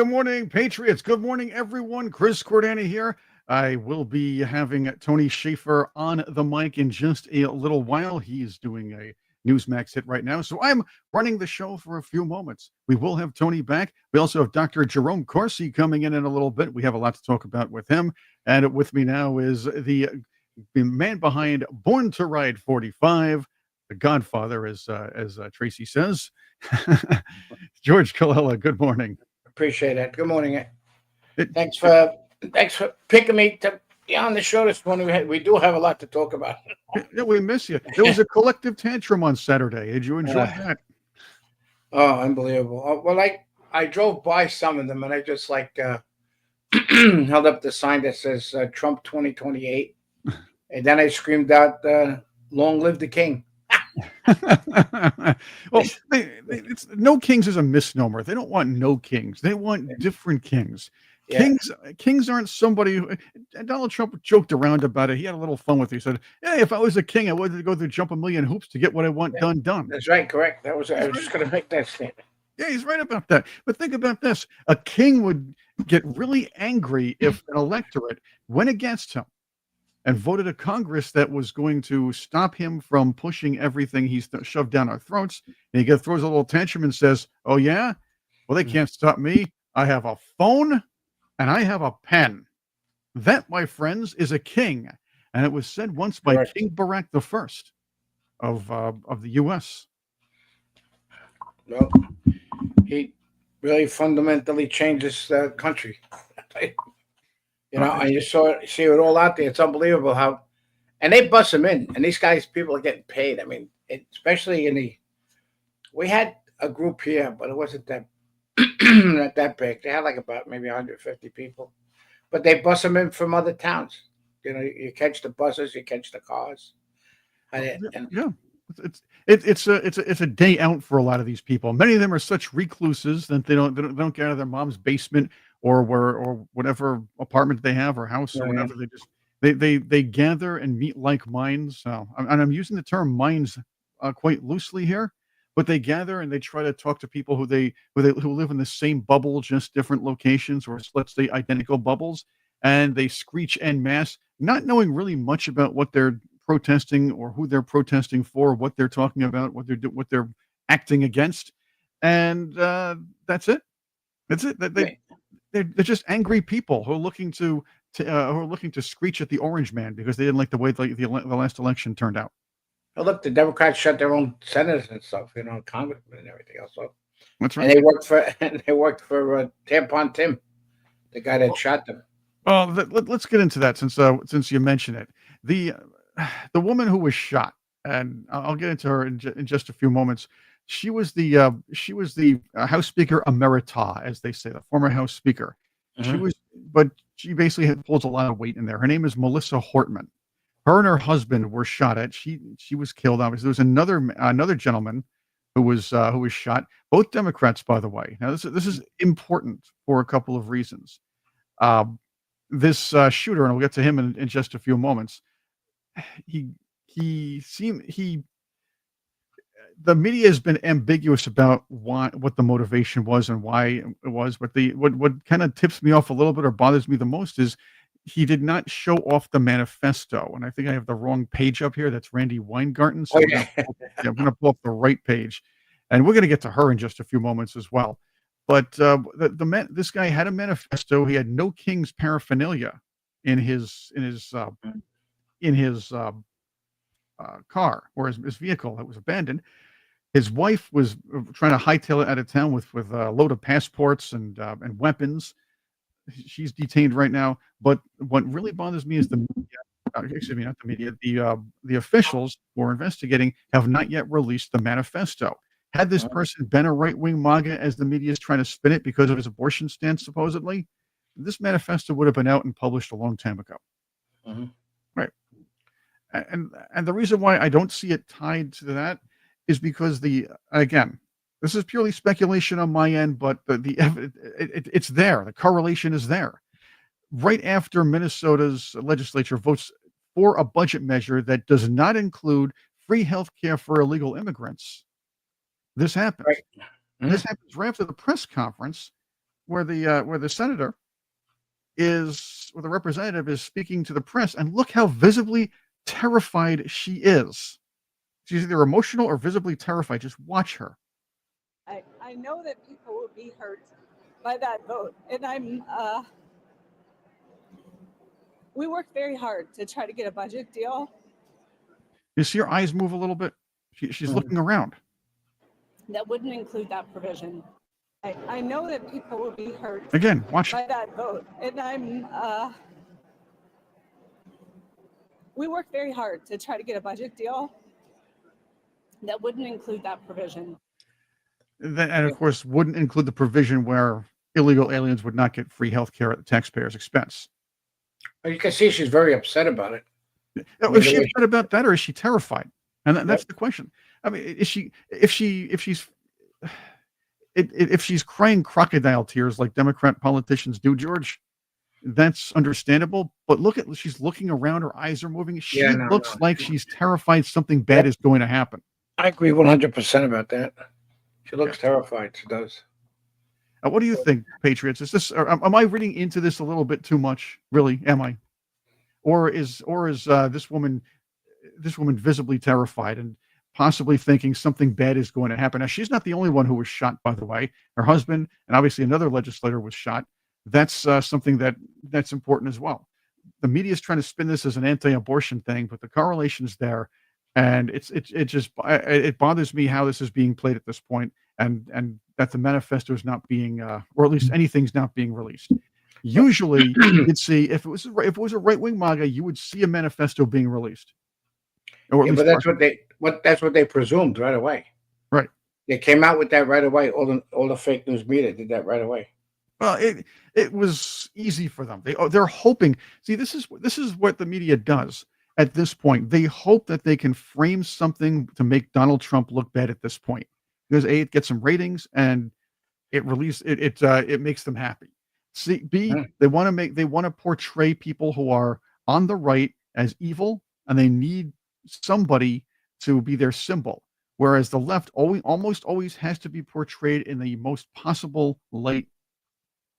Good morning, Patriots. Good morning, everyone. Chris Cordani here. I will be having Tony Shaffer on the mic in just a little while. He's doing a Newsmax hit right now, so I'm running the show for a few moments. We will have Tony back. We also have Dr. Jerome Corsi coming in a little bit. We have a lot to talk about with him. And with me now is the man behind Born to Ride 45, the Godfather, as Tracy says. George Colella, good morning. Appreciate it. Good morning. Thanks for picking me to be on the show this morning. We do have a lot to talk about. Yeah, we miss you. There was a collective tantrum on Saturday. Did you enjoy that? Oh, unbelievable. Well, I drove by some of them and I just held up the sign that says Trump 2028. And then I screamed out, long live the king. Well, no kings is a misnomer. They don't want no kings. They want different kings. Yeah. Kings aren't somebody who, and Donald Trump joked around about it. He had a little fun with it. He said, "Hey, if I was a king, I wouldn't go through jump a million hoops to get what I want done." That's right. Correct. I was just going to make that statement. Yeah, he's right about that. But think about this. A king would get really angry if an electorate went against him and voted a Congress that was going to stop him from pushing everything he's shoved down our throats. And he throws a little tantrum and says, "Oh, yeah? Well, they can't stop me. I have a phone and I have a pen." That, my friends, is a king. And it was said once by Correct. King Barack I of the U.S. Well, he really fundamentally changes the country. And you see it all out there. It's unbelievable how, and they bust them in. And these people are getting paid. I mean, especially we had a group here, but it wasn't that not that big. They had about maybe 150 people, but they bust them in from other towns. You catch the buses, you catch the cars. Yeah. It's a day out for a lot of these people. Many of them are such recluses that they don't get out of their mom's basement or whatever apartment they have or house or whatever. They gather and meet like minds. And I'm using the term minds quite loosely here, but they gather and they try to talk to people who live in the same bubble, just different locations, or let's say identical bubbles, and they screech en masse, not knowing really much about what they're protesting or who they're protesting for, what they're talking about, what they're acting against, and that's it. That's it. They're just angry people who are looking to screech at the orange man because they didn't like the way the last election turned out. Oh, look, the Democrats shut their own senators and stuff, congressmen and everything else. So, that's right. And they worked for Tampon Tim, the guy that shot them. Well, let's get into that since you mentioned it. The woman who was shot, and I'll get into her in just a few moments. She was the House Speaker Emerita, as they say, the former House Speaker. Mm-hmm. But she basically holds a lot of weight in there. Her name is Melissa Hortman. Her and her husband were shot at. She was killed. Obviously, there was another gentleman who was shot. Both Democrats, by the way. Now, this is important for a couple of reasons. This shooter, and we'll get to him in just a few moments. The media has been ambiguous about what the motivation was and why it was, but what kind of tips me off a little bit or bothers me the most is he did not show off the manifesto. And I think I have the wrong page up here. That's Randy Weingarten. So I'm going to pull up the right page, and we're going to get to her in just a few moments as well. But this guy had a manifesto. He had no king's paraphernalia in his car or his vehicle that was abandoned. His wife was trying to hightail it out of town with a load of passports and weapons. She's detained right now. But what really bothers me is the media, excuse me, not the media, the officials who are investigating have not yet released the manifesto. Had this person been a right-wing MAGA, as the media is trying to spin it because of his abortion stance, supposedly, this manifesto would have been out and published a long time ago. Mm-hmm. Right. And the reason why I don't see it tied to that is because again, this is purely speculation on my end, but it's there. The correlation is there. Right after Minnesota's legislature votes for a budget measure that does not include free health care for illegal immigrants, this happens. Right. Mm-hmm. This happens right after the press conference where the senator is, or the representative is speaking to the press, and look how visibly terrified she is. She's either emotional or visibly terrified. Just watch her. I know that people will be hurt by that vote, and we worked very hard to try to get a budget deal. You see her eyes move a little bit? She's looking around. That wouldn't include that provision. I know that people will be hurt Again, watch by that vote, and we worked very hard to try to get a budget deal that wouldn't include that provision. And of course, wouldn't include the provision where illegal aliens would not get free health care at the taxpayer's expense. You can see she's very upset about it. Is she upset about that, or is she terrified? And that's the question. I mean, is she, if she's crying crocodile tears like Democrat politicians do, George, that's understandable. But she's looking around, her eyes are moving. She looks like she's terrified something bad is going to happen. I agree 100% about that. She looks terrified. She does. What do you think, Patriots? Is this, or am I reading into this a little bit too much? Really, am I? Or is this woman visibly terrified and possibly thinking something bad is going to happen? Now, she's not the only one who was shot, by the way. Her husband and obviously another legislator was shot. That's something that's important as well. The media is trying to spin this as an anti-abortion thing, but the correlation's there, and it bothers me how this is being played at this point, and that the manifesto is not being, or at least anything's not being released. Usually, you'd see if it was a right-wing MAGA, you would see a manifesto being released. But that's what they presumed right away. Right. They came out with that right away. All the fake news media did that right away. Well, it was easy for them. They're hoping. See, this is what the media does at this point. They hope that they can frame something to make Donald Trump look bad at this point, because A, it gets some ratings, and it makes them happy. C, B, they want to portray people who are on the right as evil, and they need somebody to be their symbol. Whereas the left almost always has to be portrayed in the most possible light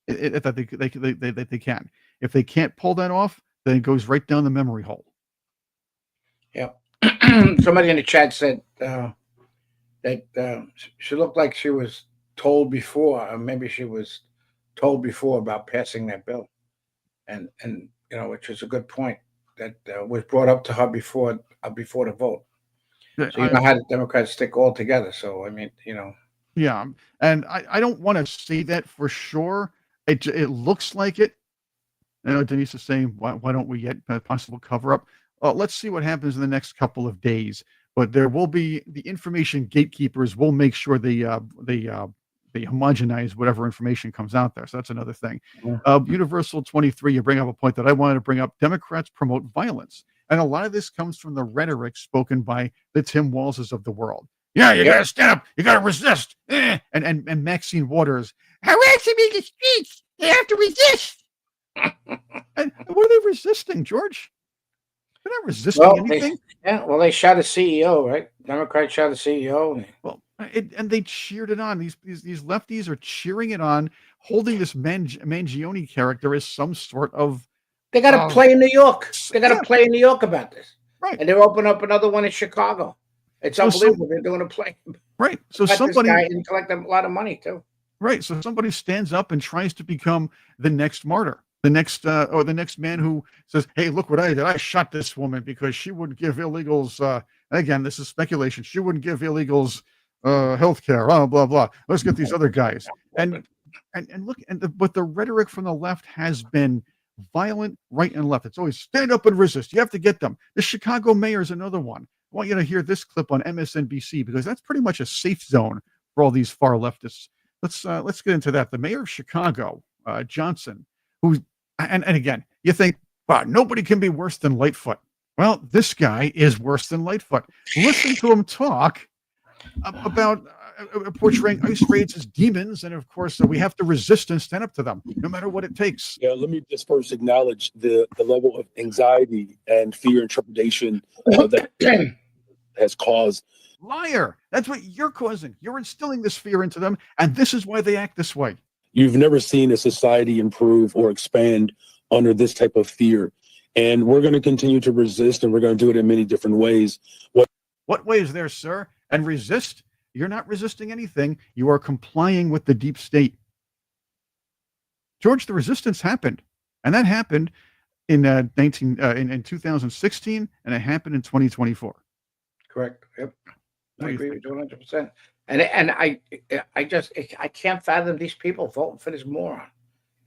that they can. If they can't pull that off, then it goes right down the memory hole. Yeah. Somebody in the chat said that she looked like she was told before, or maybe she was told before about passing that bill, and which is a good point, that was brought up to her before the vote. So you know how the Democrats stick all together. So I mean, Yeah, and I don't want to say that for sure. It looks like it. I know Denise is saying, why don't we get a possible cover up? Let's see what happens in the next couple of days. But there will be, the information gatekeepers will make sure they homogenize whatever information comes out there. So that's another thing. Yeah. Universal 23, you bring up a point that I wanted to bring up. Democrats promote violence. And a lot of this comes from the rhetoric spoken by the Tim Walzes of the world. Yeah, you got to stand up. You got to resist. And Maxine Waters, harass them in the streets. They have to resist. And what are they resisting, George? They're not resisting anything. They shot a CEO, right? Democrats shot a CEO. Well, and they cheered it on. These lefties are cheering it on, holding this Mangione character as some sort of. They got to play in New York. They got to play in New York about this. Right. And they're opening up another one in Chicago. It's unbelievable. They're doing a play. Right. So somebody and collect a lot of money too. Right. So somebody stands up and tries to become the next martyr, the next man who says, "Hey, look what I did! I shot this woman because she wouldn't give illegals." Again, this is speculation. She wouldn't give illegals health care. Blah blah blah. Let's get these other guys. And look, but the rhetoric from the left has been violent, right and left. It's always stand up and resist. You have to get them. The Chicago mayor is another one. I want you to hear this clip on MSNBC because that's pretty much a safe zone for all these far leftists. Let's get into that. The mayor of Chicago, Johnson, and again, you think, wow, nobody can be worse than Lightfoot. Well, this guy is worse than Lightfoot. Listen to him talk about portraying ICE raids as demons, and of course, we have to resist and stand up to them, no matter what it takes. Yeah, let me just first acknowledge the level of anxiety and fear and trepidation that has caused. Liar! That's what you're causing. You're instilling this fear into them, and this is why they act this way. You've never seen a society improve or expand under this type of fear. And we're going to continue to resist, and we're going to do it in many different ways. What way is there, sir? And resist? You're not resisting anything. You are complying with the deep state. George, the resistance happened. And that happened in in 2016, and it happened in 2024. Correct. Yep. What I do you agree think? with you 100%. And I can't fathom these people voting for this moron.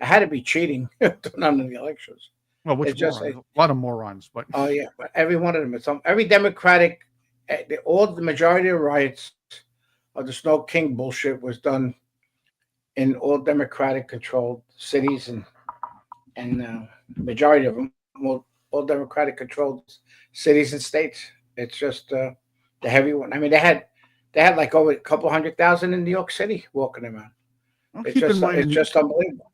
It had to be cheating on the elections. Well, which It's just morons? A lot of morons, but oh yeah, but every one of them. It's every Democratic, the majority of riots of the Snow King bullshit was done in all Democratic controlled cities and majority of them, all Democratic controlled cities and states. It's just the heavy one. I mean, they had like over a couple 100,000 in New York City walking around. well, It's just unbelievable.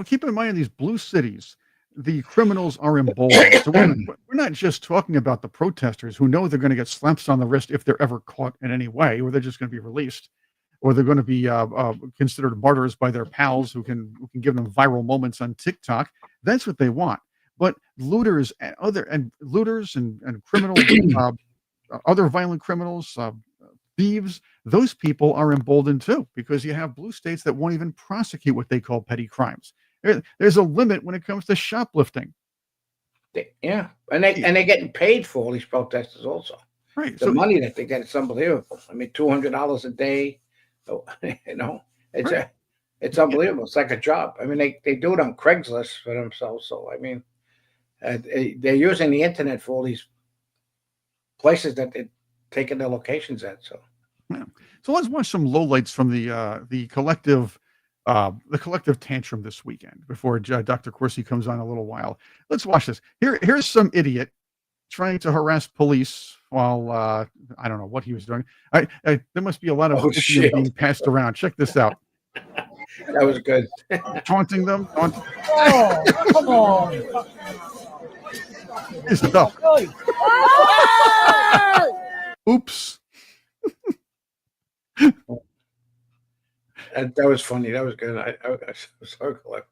keep in mind in these blue cities, the criminals are emboldened. So we're not just talking about the protesters who know they're going to get slaps on the wrist if they're ever caught in any way, or they're just going to be released, or they're going to be considered martyrs by their pals who can give them viral moments on TikTok. That's what they want. But looters and criminal, other violent criminals, thieves, those people are emboldened too, because you have blue states that won't even prosecute what they call petty crimes. There's a limit when it comes to shoplifting. Yeah, and they're getting paid for all these protesters also. Right. The money that they get, it's unbelievable. I mean, $200 a day. You know, it's unbelievable. It's like a job. I mean, they do it on Craigslist for themselves. So I mean, they're using the internet for all these places that they're taking their locations at. So, yeah. So let's watch some lowlights from the collective tantrum this weekend before Dr. Corsi comes on a little while. Let's watch this. Here's some idiot trying to harass police while I don't know what he was doing. There must be a lot of opium being passed around. Check this out. that was good. Taunting them. Oh, come on. His stuff. Oops. That was funny. That was good. I was so glad.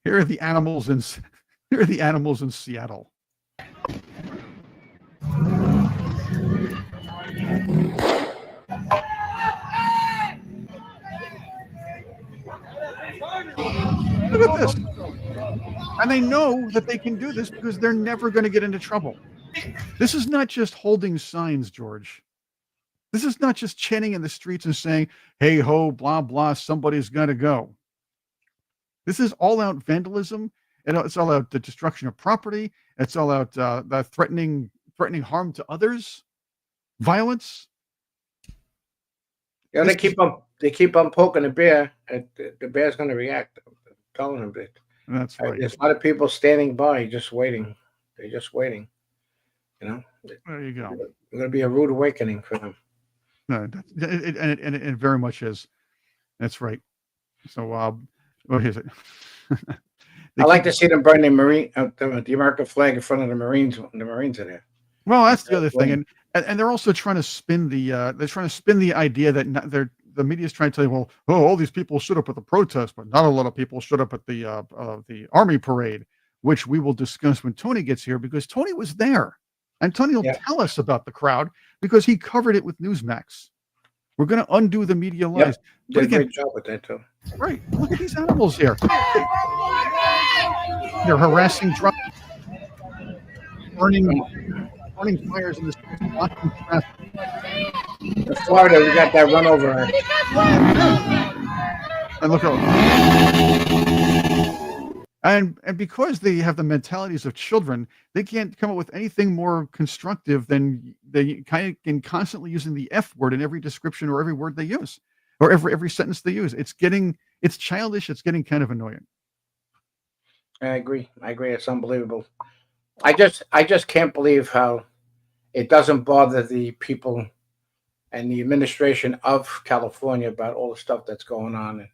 Here are the animals in Seattle. Look at this. And they know that they can do this because they're never going to get into trouble. This is not just holding signs, George. This is not just chanting in the streets and saying, hey ho, blah, blah, somebody's got to go. This is all out vandalism. It's all out the destruction of property. It's all out the threatening harm to others, violence. Yeah, they keep on poking the bear. The bear's going to react. I'm telling them that. That's right. There's a lot of people standing by, just waiting. They're just waiting. You know. There you go. It's going to be a rude awakening for them. No, it very much is. That's right. So, what is it? I like to see them burn the American flag in front of the Marines when the Marines are there. Well, that's the other thing, and they're also trying to spin the idea that the media is trying to tell you, well, all these people showed up at the protest, but not a lot of people showed up at the army parade, which we will discuss when Tony gets here, because Tony was there, and Tony will tell us about the crowd because he covered it with Newsmax. We're going to undo the media lies. Did a great job with that too. Right. Look at these animals here. They're harassing drivers, burning fires in the streets, blocking traffic. In Florida, we got that run over. And look how, and because they have the mentalities of children, they can't come up with anything more constructive than they kind of constantly using the F word in every description or every word they use, or every sentence they use. It's childish. It's getting kind of annoying. I agree. It's unbelievable. I just can't believe how it doesn't bother the people and the administration of California about all the stuff that's going on,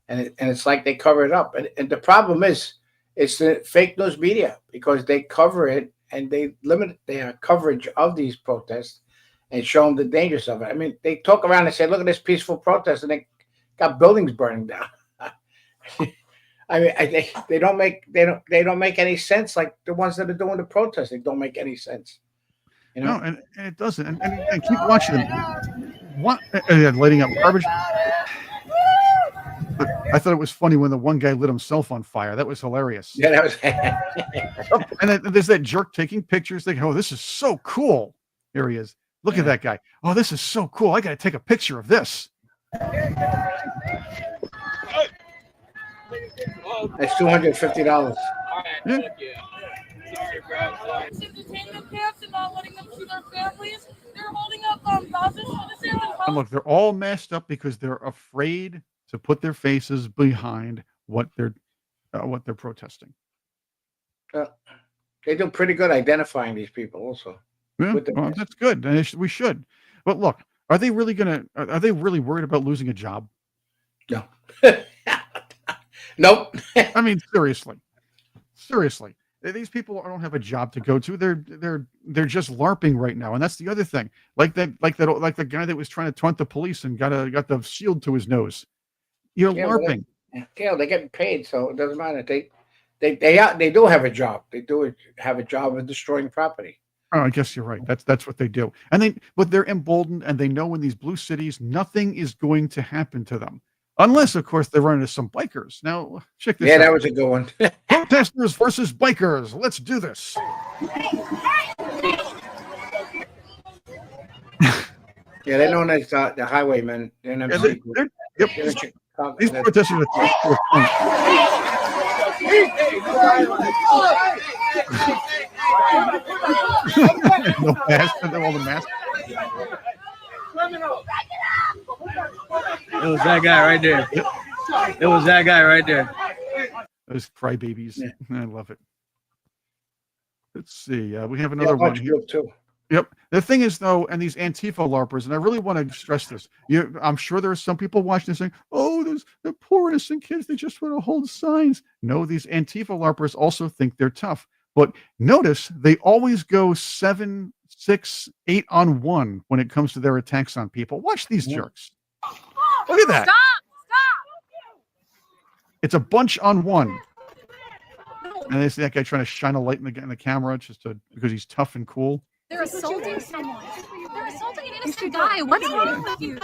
and it's like they cover it up. And the problem is, it's the fake news media, because they cover it and they limit their coverage of these protests and show them the dangers of it. I mean, they talk around and say, "Look at this peaceful protest," and they got buildings burning down. I mean, I think they don't make any sense. Like the ones that are doing the protesting don't make any sense. You know? No, and it doesn't. And again, keep watching them. What lighting up garbage? I thought it was funny when the one guy lit himself on fire. That was hilarious. Yeah, that was. And then there's that jerk taking pictures, thinking, "Oh, this is so cool." Here he is. Look at that guy. Oh, this is so cool. I got to take a picture of this. That's $250. Yeah. Entertainment camps and not letting them see their families. They're holding up Gaza citizens. And look, they're all messed up because they're afraid to put their faces behind what they're protesting. They do pretty good identifying these people, also. Yeah, With the well, mask. that's good. And we should. But look, are they really worried about losing a job? No. Nope. I mean, seriously. These people don't have a job to go to. They're just LARPing right now, and that's the other thing. Like the guy that was trying to taunt the police and got the shield to his nose. You're LARPing. Yeah, they're getting paid, so it doesn't matter. They do have a job. They do have a job of destroying property. Oh, I guess you're right. That's what they do. But they're emboldened, and they know in these blue cities nothing is going to happen to them, unless, of course, they run into some bikers. Now, check this out. Yeah, that was a good one. Protesters versus bikers. Let's do this. Yeah, they're known as the highwaymen. They're in MC. Yep. They're in Chicago. These protesters are no mask. All the masks. It was that guy right there. It was that guy right there. Those crybabies. Yeah. I love it. Let's see. We have another one Bunch here. group too. Yep. The thing is, though, and these Antifa LARPers, and I really want to stress this. I'm sure there are some people watching this saying, "Oh, the poor innocent kids, they just want to hold signs." No, these Antifa LARPers also think they're tough. But notice they always go 7, 6, 8 on 1 when it comes to their attacks on people. Watch these jerks. Look at that. Stop! It's a bunch on one. And they see that guy trying to shine a light in the camera because he's tough and cool. They're assaulting someone. They're assaulting an innocent guy. What's wrong with you?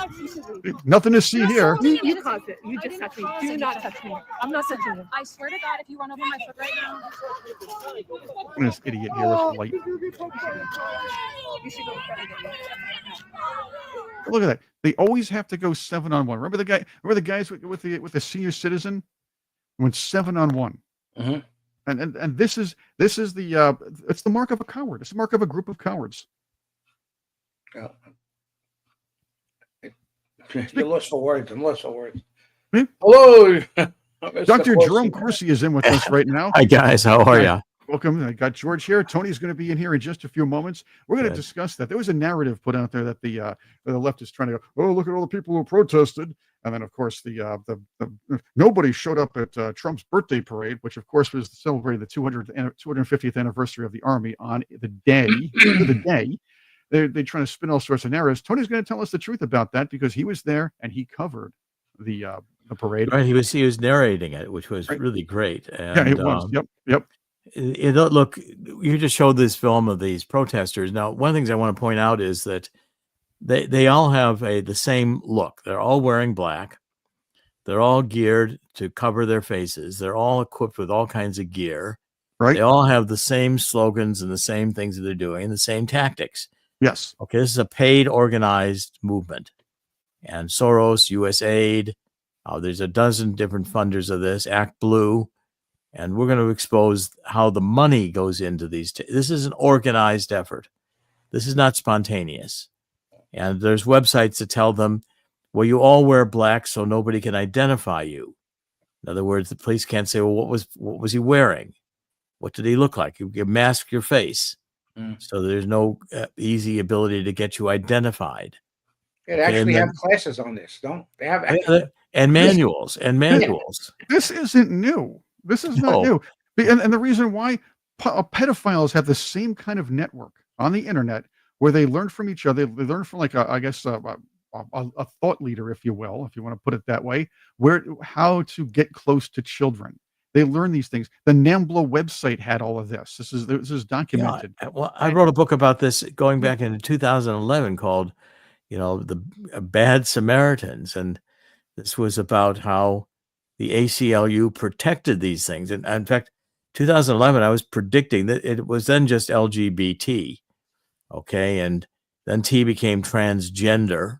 Nothing to see here. You caused it. You just touched me. Do not touch me. I'm not touching you. I swear to God, if you run over my foot right now. And this idiot here with the light. You should go Look at that. They always have to go 7 on 1. Remember the guys with the senior citizen went 7 on 1. Mm-hmm. And this is the it's the mark of a coward. It's the mark of a group of cowards. You're lost for words. I'm lost for words. Hmm? Hello, Dr. Jerome Corsi is in with us right now. Hi guys, how are you? Welcome. I got George here. Tony's going to be in here in just a few moments. We're going to discuss that. There was a narrative put out there that the left is trying to go, oh, look at all the people who protested. And then, of course, the nobody showed up at Trump's birthday parade, which, of course, was celebrating the 250th anniversary of the Army on the day. They're trying to spin all sorts of narratives. Tony's going to tell us the truth about that because he was there and he covered the parade. Right, he was narrating it, which was really great. And, yeah, it was. Yep. Look, you just showed this film of these protesters. Now, one of the things I want to point out is that they all have the same look. They're all wearing black. They're all geared to cover their faces. They're all equipped with all kinds of gear. Right. They all have the same slogans and the same things that they're doing and the same tactics. Yes. Okay, this is a paid, organized movement. And Soros, USAID, there's a dozen different funders of this, Act Blue. And we're going to expose how the money goes into these. This is an organized effort. This is not spontaneous. And there's websites that tell them, well, you all wear black so nobody can identify you. In other words, the police can't say, well, what was he wearing? What did he look like? You mask your face. So there's no easy ability to get you identified. They actually have classes on this, don't they? Have and manuals. This isn't new. This is not new. And the reason why pedophiles have the same kind of network on the internet where they learn from each other. They learn from, like, I guess, a thought leader, if you will, if you want to put it that way, how to get close to children. They learn these things. The NAMBLA website had all of this. This is documented. Well, I wrote a book about this going back into 2011 called, the Bad Samaritans, and this was about how the ACLU protected these things. And in fact, 2011, I was predicting that it was then just LGBT, okay, and then T became transgender,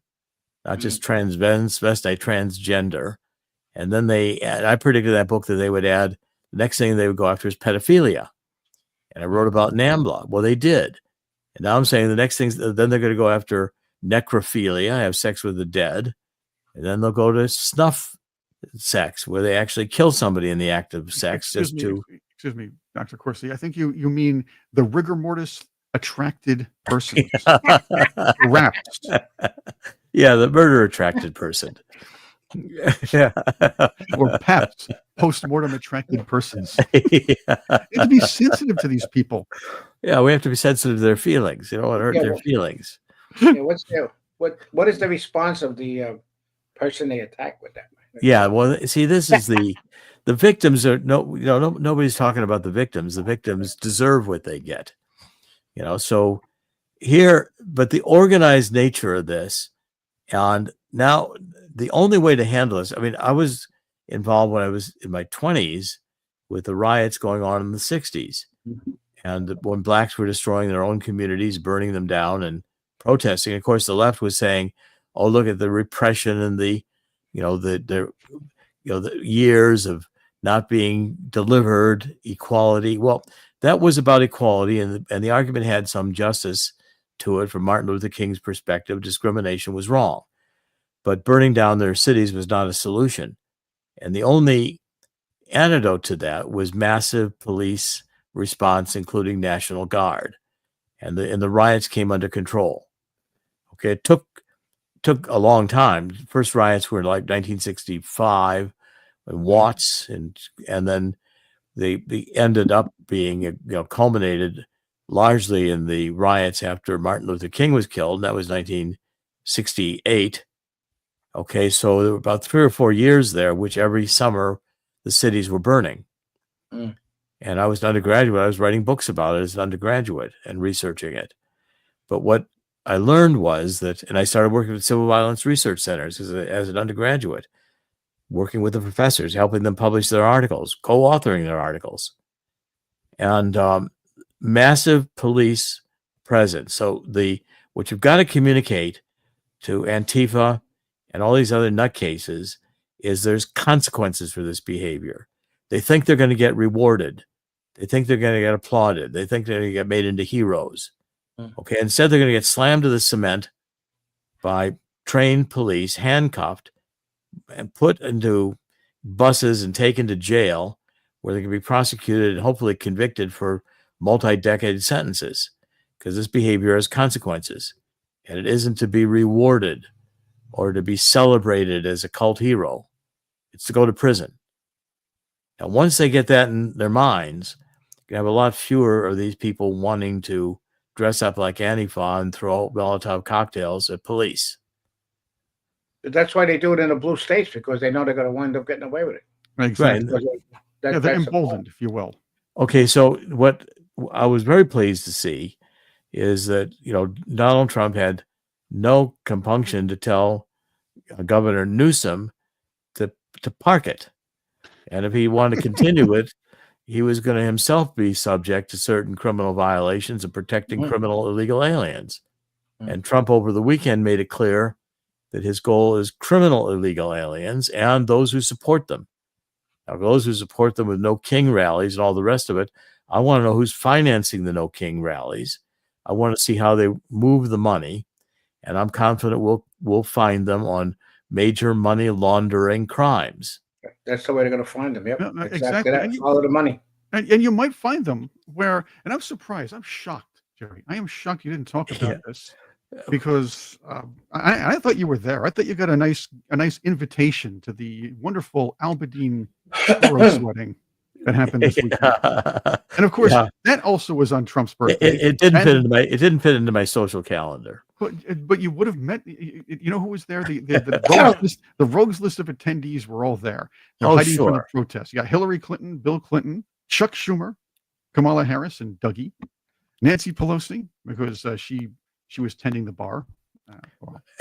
not just transvestite, transgender. And then I predicted that book that they would add, the next thing they would go after is pedophilia. And I wrote about NAMBLA. Well, they did. And now I'm saying the next things, then they're going to go after necrophilia, have sex with the dead. And then they'll go to snuff sex, where they actually kill somebody in the act of sex. Excuse me, Dr. Corsi. I think you mean the rigor mortis attracted persons. Raps. Yeah, the murder attracted person. Yeah. Or PAPS, post-mortem attracted persons. You have to be sensitive to these people. Yeah, we have to be sensitive to their feelings. You don't want to hurt their feelings. Yeah, what is the response of the person they attack with that? Yeah, well, see, this is the victims are nobody's talking about the victims. The victims deserve what they get. So here, but the organized nature of this, and now the only way to handle this, I mean, I was involved when I was in my 20s with the riots going on in the 60s. And when blacks were destroying their own communities, burning them down and protesting, of course, the left was saying, oh, look at the repression and the years of not being delivered, equality. Well, that was about equality, and the argument had some justice to it from Martin Luther King's perspective. Discrimination was wrong. But burning down their cities was not a solution. And the only antidote to that was massive police response, including National Guard. And the riots came under control. Okay, it took a long time. First riots were like 1965 in Watts, and then they ended up being culminated largely in the riots after Martin Luther King was killed. That was 1968. Okay, so there were about 3 or 4 years there, which every summer the cities were burning. And I was an undergraduate. I was writing books about it as an undergraduate and researching it. But what I learned was that, and I started working with civil violence research centers as an undergraduate, working with the professors, helping them publish their articles, co-authoring their articles, and massive police presence. So what you've got to communicate to Antifa and all these other nutcases is there's consequences for this behavior. They think they're going to get rewarded. They think they're going to get applauded. They think they're going to get made into heroes. Okay, instead they're going to get slammed to the cement by trained police, handcuffed, and put into buses and taken to jail, where they can be prosecuted and hopefully convicted for multi-decade sentences, because this behavior has consequences, and it isn't to be rewarded or to be celebrated as a cult hero. It's to go to prison. Now, once they get that in their minds, you have a lot fewer of these people wanting to dress up like Antifa and throw Molotov cocktails at police. That's why they do it in the blue states, because they know they're going to wind up getting away with it. Exactly. Right. They're emboldened, if you will. Okay, so what I was very pleased to see is that Donald Trump had no compunction to tell Governor Newsom to park it, and if he wanted to continue it, he was going to himself be subject to certain criminal violations of protecting criminal illegal aliens. And Trump over the weekend made it clear that his goal is criminal illegal aliens and those who support them. Now, those who support them with No King rallies and all the rest of it, I want to know who's financing the No King rallies. I want to see how they move the money, and I'm confident we'll find them on major money laundering crimes. That's the way they're going to find them. Yep, No, exactly. That. Follow the money. And you might find them where, and I'm surprised, I'm shocked, Jerry. I am shocked you didn't talk about this, because I thought you were there. I thought you got a nice invitation to the wonderful Albadine wedding that happened this weekend. And of course, that also was on Trump's birthday. It didn't fit into my social calendar. But you would have met. You know who was there? The rogues list of attendees were all there. They're Oh, hiding from the sure. protests. You got Hillary Clinton, Bill Clinton, Chuck Schumer, Kamala Harris, and Dougie, Nancy Pelosi, because she was tending the bar.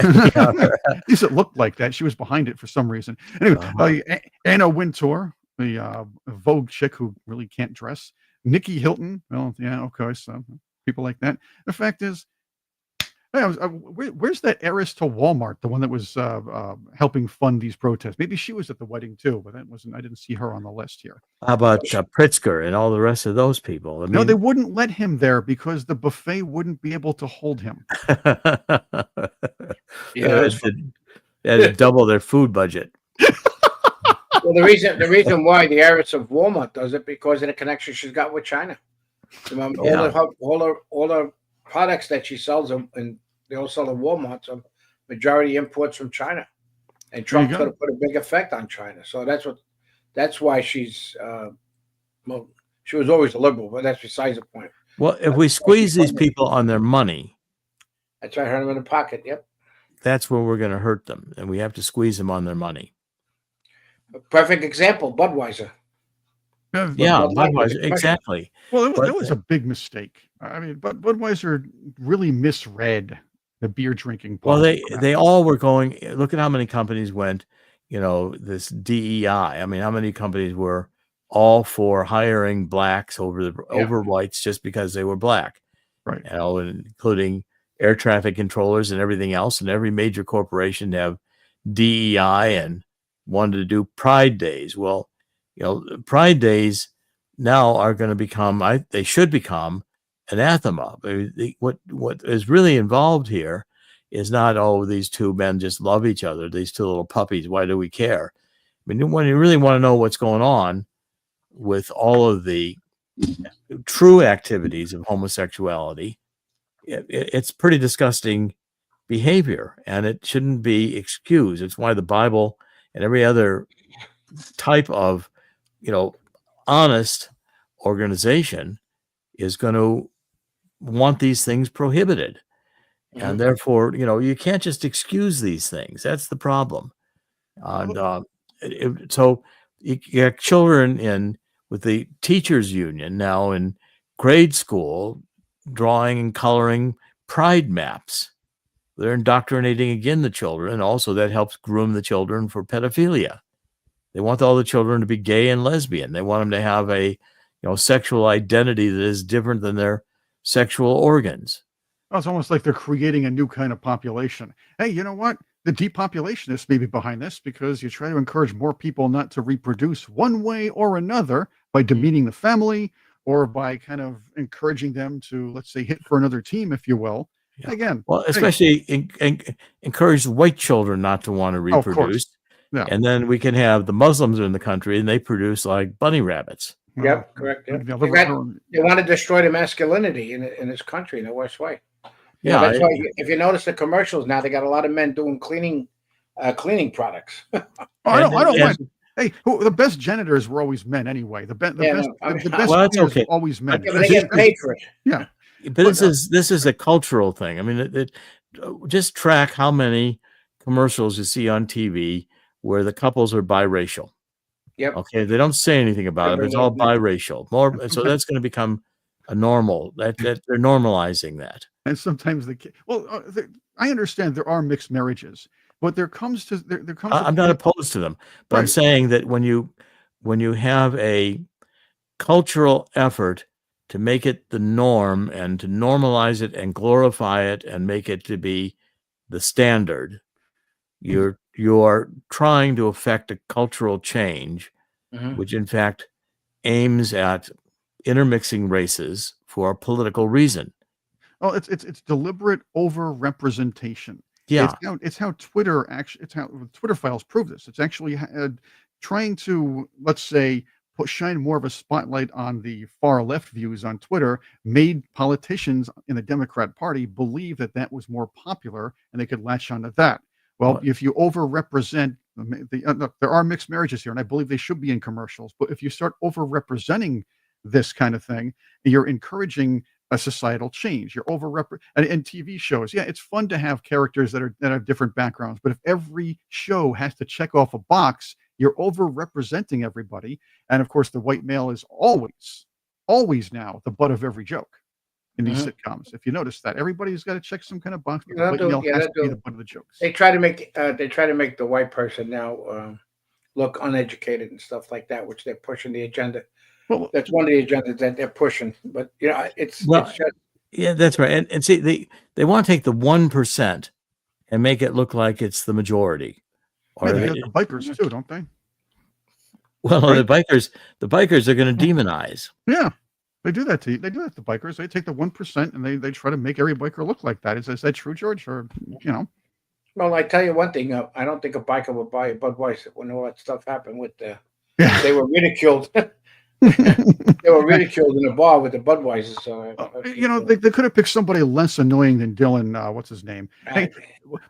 At least it looked like that. She was behind it for some reason. Anyway, Anna Wintour, the Vogue chick who really can't dress. Nikki Hilton. Well, yeah, of course, people like that. The fact is, where's that heiress to Walmart, the one that was helping fund these protests? Maybe she was at the wedding too, but that wasn't. I didn't see her on the list here. How about Pritzker and all the rest of those people? I mean, No, they wouldn't let him there because the buffet wouldn't be able to hold him. Yeah, they had to double their food budget. well, the reason why the heiress of Walmart does it because of the connection she's got with China. All the products that she sells and they all sell at Walmart. So majority imports from China, and Trump's going to put a big effect on China. So that's why she's well, she was always a liberal, but that's besides the point. Well, if we squeeze these people on their money, that's right, hurt them in the pocket. Yep, that's where we're going to hurt them, and we have to squeeze them on their money. A perfect example, Budweiser. Yeah, Budweiser, exactly. Well, it was a big mistake. I mean, but Budweiser really misread the beer drinking. Well, they all were going. Look at how many companies went. This DEI. I mean, how many companies were all for hiring blacks over whites just because they were black, right? Including air traffic controllers and everything else, and every major corporation to have DEI and wanted to do Pride Days. Well, Pride Days now are going to become, they should become anathema. What is really involved here is not, these two men just love each other, these two little puppies, why do we care? I mean, when you really want to know what's going on with all of the true activities of homosexuality, it's pretty disgusting behavior, and it shouldn't be excused. It's why the Bible and every other type of honest organization is going to want these things prohibited. Mm-hmm. And therefore, you can't just excuse these things. That's the problem. And so you have children with the teachers union now in grade school drawing and coloring pride maps. They're indoctrinating again the children, and also that helps groom the children for pedophilia. They want all the children to be gay and lesbian. They want them to have a sexual identity that is different than their sexual organs. Oh, it's almost like they're creating a new kind of population. Hey, you know what? The depopulationists may be behind this because you try to encourage more people not to reproduce one way or another by demeaning the family or by kind of encouraging them to, let's say, hit for another team, if you will. Yeah. Again, well, especially encourage white children not to want to reproduce. Yeah. And then we can have the Muslims in the country and they produce like bunny rabbits. Yep, correct. Yep. They want to destroy the masculinity in this country in the worst way. Yeah, that's why if you notice the commercials now, they got a lot of men doing cleaning products. I don't mind. Hey, the best janitors were always men anyway. The best okay. were always men. Yeah, but they get paid for it. Yeah, but this is a cultural thing. I mean, just track how many commercials you see on TV where the couples are biracial. Yep. Okay, they don't say anything about it, but it's all biracial. So that's going to become a normal. That they're normalizing that. And sometimes I understand there are mixed marriages, but there comes. I'm not opposed to them, but right. I'm saying that when you have a cultural effort to make it the norm and to normalize it and glorify it and make it to be the standard, you are trying to affect a cultural change, which in fact aims at intermixing races for a political reason. Oh, it's deliberate over-representation. Yeah, it's how Twitter Twitter files prove this. It's actually trying to, let's say, shine more of a spotlight on the far left views on Twitter, made politicians in the Democrat Party believe that was more popular and they could latch onto that. Well, if you over-represent, there are mixed marriages here, and I believe they should be in commercials. But if you start over-representing this kind of thing, you're encouraging a societal change. You're and TV shows. Yeah, it's fun to have characters that have different backgrounds, but if every show has to check off a box, you're over-representing everybody. And of course, the white male is always now the butt of every joke in these sitcoms. If you notice that, everybody's got to check some kind of box. But the white male has to be the butt of the jokes. They try to make the white person now look uneducated and stuff like that, which they're pushing the agenda. Well, that's one of the agendas that they're pushing. But it's just, yeah, that's right. And see, they want to take the 1% and make it look like it's the majority. Or they have the bikers too, don't they? Well, right? the bikers are going to demonize. Yeah, they do that to you. They do that to bikers. They take the 1% and they try to make every biker look like that. Is that true, George? Or Well, I tell you one thing. I don't think a biker would buy a Budweiser when all that stuff happened with they were ridiculed. They were ridiculed in the bar with the Budweiser. So they could have picked somebody less annoying than Dylan. What's his name? Hey,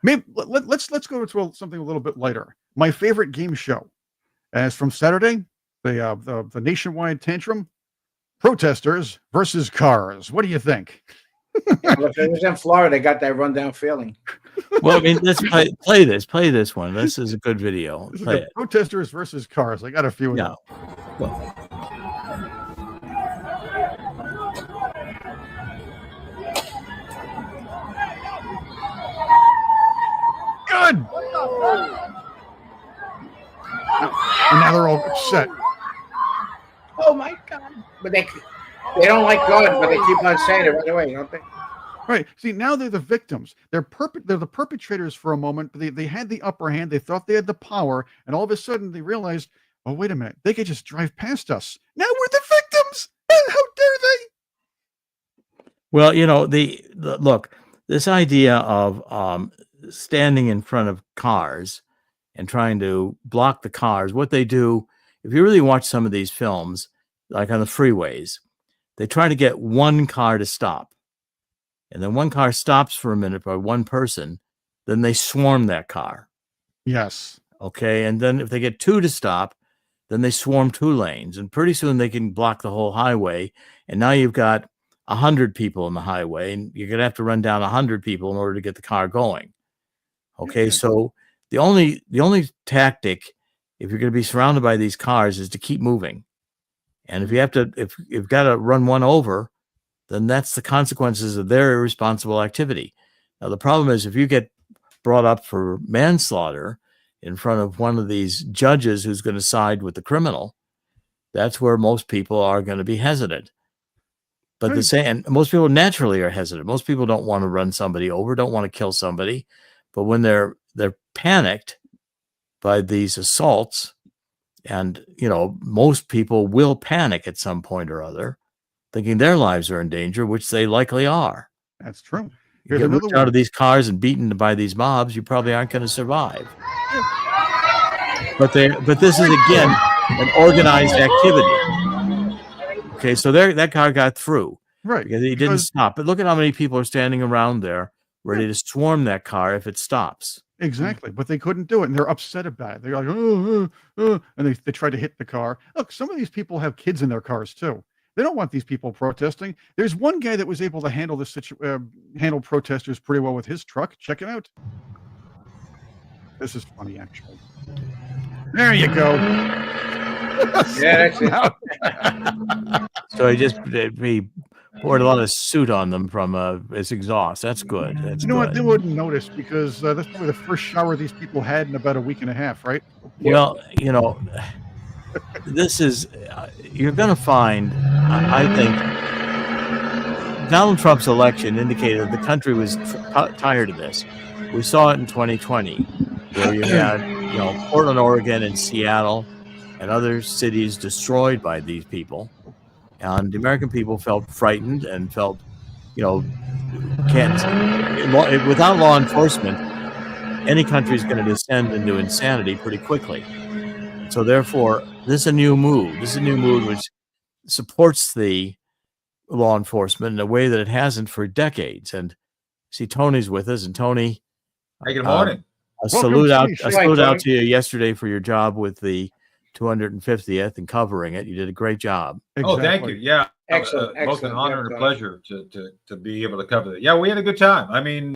maybe let's go to something a little bit lighter. My favorite game show, as from Saturday, the nationwide tantrum, protesters versus cars. What do you think? If it was in Florida, they got that rundown feeling. Well, I mean, let's play this one. This is a good video. Play it. Protesters versus cars. I got a few. Yeah. Well. Good. And now they're all upset. Oh my God! But they don't like God, but they keep on saying it right away, don't they? Right. See, now they're the victims. They're the perpetrators for a moment. But they had the upper hand. They thought they had the power, and all of a sudden they realized, oh, wait a minute, they could just drive past us. Now we're the victims. How dare they? Well, the look, this idea of standing in front of cars and trying to block the cars. What they do, if you really watch some of these films, like on the freeways, they try to get one car to stop. And then one car stops for a minute by one person, then they swarm that car. Yes. Okay. And then if they get two to stop, then they swarm two lanes. And pretty soon they can block the whole highway. And now you've got 100 people on the highway, and you're going to have to run down 100 people in order to get the car going. Okay. So the only tactic, if you're going to be surrounded by these cars, is to keep moving. And if you've got to run one over, then that's the consequences of their irresponsible activity. Now, the problem is if you get brought up for manslaughter in front of one of these judges who's going to side with the criminal, that's where most people are going to be hesitant. But and most people naturally are hesitant. Most people don't want to run somebody over, don't want to kill somebody. But when they're panicked by these assaults, and most people will panic at some point or other, thinking their lives are in danger, which they likely are. That's true. You get ripped out of these cars and beaten by these mobs, you probably aren't going to survive. But this is again an organized activity. Okay, so that car got through, right? Because he didn't stop. But look at how many people are standing around there, ready to swarm that car if it stops. Exactly, but they couldn't do it, and they're upset about it. They're like, and they try to hit the car. Look, some of these people have kids in their cars too. They don't want these people protesting. There's one guy that was able to handle handle protesters pretty well with his truck. Check it out. This is funny, actually. There you go. Yeah, that's it. So he poured a lot of soot on them from his exhaust. That's good. That's you know good. what? They wouldn't notice because that's probably the first shower these people had in about a week and a half, right? Well, this is, you're going to find, I think, Donald Trump's election indicated that the country was tired of this. We saw it in 2020, where you had, Portland, Oregon, and Seattle, and other cities destroyed by these people. And the American people felt frightened and felt, without law enforcement, any country is going to descend into insanity pretty quickly. So therefore, this is a new mood. This is a new mood which supports the law enforcement in a way that it hasn't for decades. And see, Tony's with us, and Tony. Hey, good morning. A salute out to you yesterday for your job with the 250th and covering it. You did a great job. Oh, thank you. Yeah. Excellent. Both an excellent. honor Yeah, and a Tony. pleasure to be able to cover that. Yeah, we had a good time. I mean,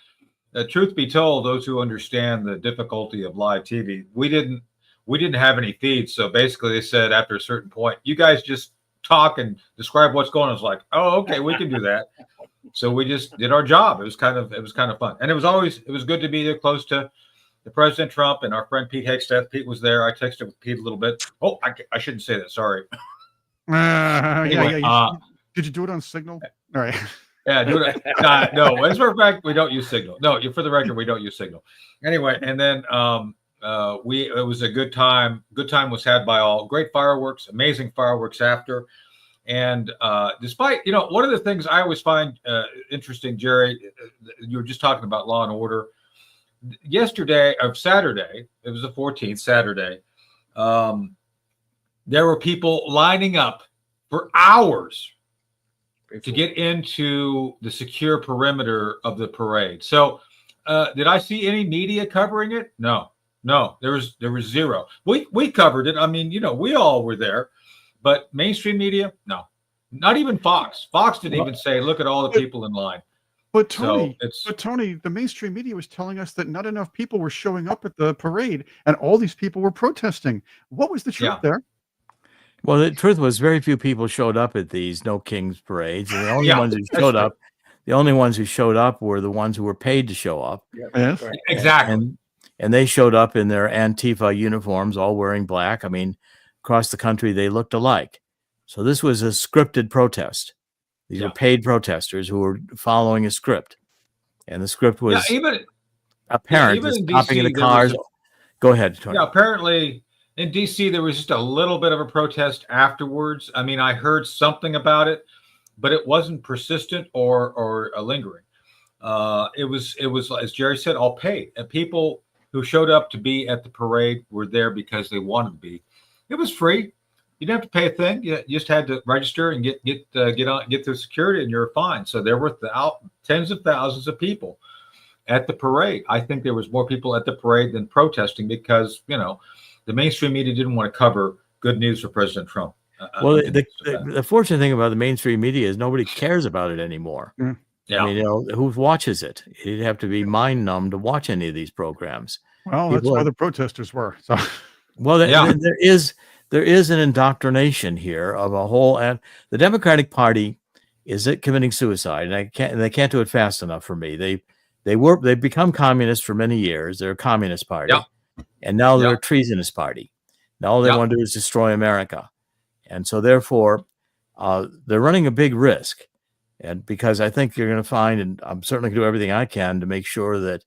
truth be told, those who understand the difficulty of live TV, we didn't have any feeds. So basically they said after a certain point, you guys just talk and describe what's going on. I was like, oh, okay, we can do that. So we just did our job. It was kind of fun. And it was good to be there close to the President Trump and our friend Pete Hegsteth. Pete was there. I texted with Pete a little bit. Oh, I shouldn't say that. Sorry. Anyway, Did you do it on Signal? All right. Yeah, do it. No, as a matter of fact, we don't use Signal. No, for the record, we don't use Signal. Anyway, and then it was a good time. Good time was had by all. Great fireworks, amazing fireworks after. And despite, one of the things I always find interesting, Jerry, you were just talking about law and order. Saturday, it was the 14th, Saturday. There were people lining up for hours to get into the secure perimeter of the parade. So did I see any media covering it? No, there was zero. We covered it. I mean, we all were there, but mainstream media, no, not even Fox. Fox didn't even say, look at all the people in line. But Tony, the mainstream media was telling us that not enough people were showing up at the parade and all these people were protesting. What was the truth there? Well, the truth was very few people showed up at these No Kings parades. And the only ones who showed up, were the ones who were paid to show up. Yes. Exactly. And they showed up in their Antifa uniforms, all wearing black. I mean, across the country, they looked alike. So this was a scripted protest. These were paid protesters who were following a script. And the script was apparent. Even in stopping in the DC, cars. Go ahead, Tony. Yeah, apparently in DC, there was just a little bit of a protest afterwards. I mean, I heard something about it, but it wasn't persistent or lingering. It was, as Jerry said, all paid. And people who showed up to be at the parade were there because they wanted to be. It was free. You didn't have to pay a thing. You just had to register and get through security, and you're fine. So there were tens of thousands of people at the parade. I think there was more people at the parade than protesting because the mainstream media didn't want to cover good news for President Trump. Well, the fortunate thing about the mainstream media is nobody cares about it anymore. Yeah. I mean, who watches it? You'd have to be mind numb to watch any of these programs. Well, that's why the protesters were. So, well, there is an indoctrination here of a whole, and the Democratic Party is committing suicide, and they can't do it fast enough for me. They've become communists for many years. They're a communist party, and now they're a treasonous party. Now all they want to do is destroy America, and so therefore they're running a big risk. And because I think you're going to find, and I'm certainly going to do everything I can to make sure that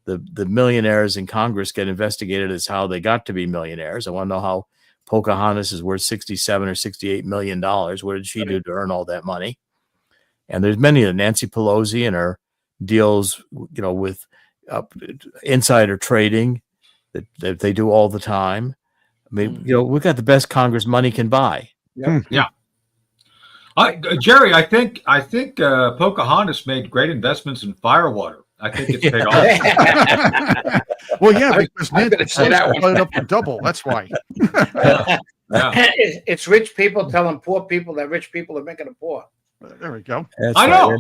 the millionaires in Congress get investigated as how they got to be millionaires. I want to know how Pocahontas is worth $67 or $68 million. What did she do to earn all that money? And there's many of Nancy Pelosi and her deals, with insider trading that they do all the time. I mean, we've got the best Congress money can buy. Yeah. Jerry, I think Pocahontas made great investments in firewater. I think it's paid off. Well, yeah, because Nancy split up to double. That's why. It's rich people telling poor people that rich people are making them poor. There we go. I know.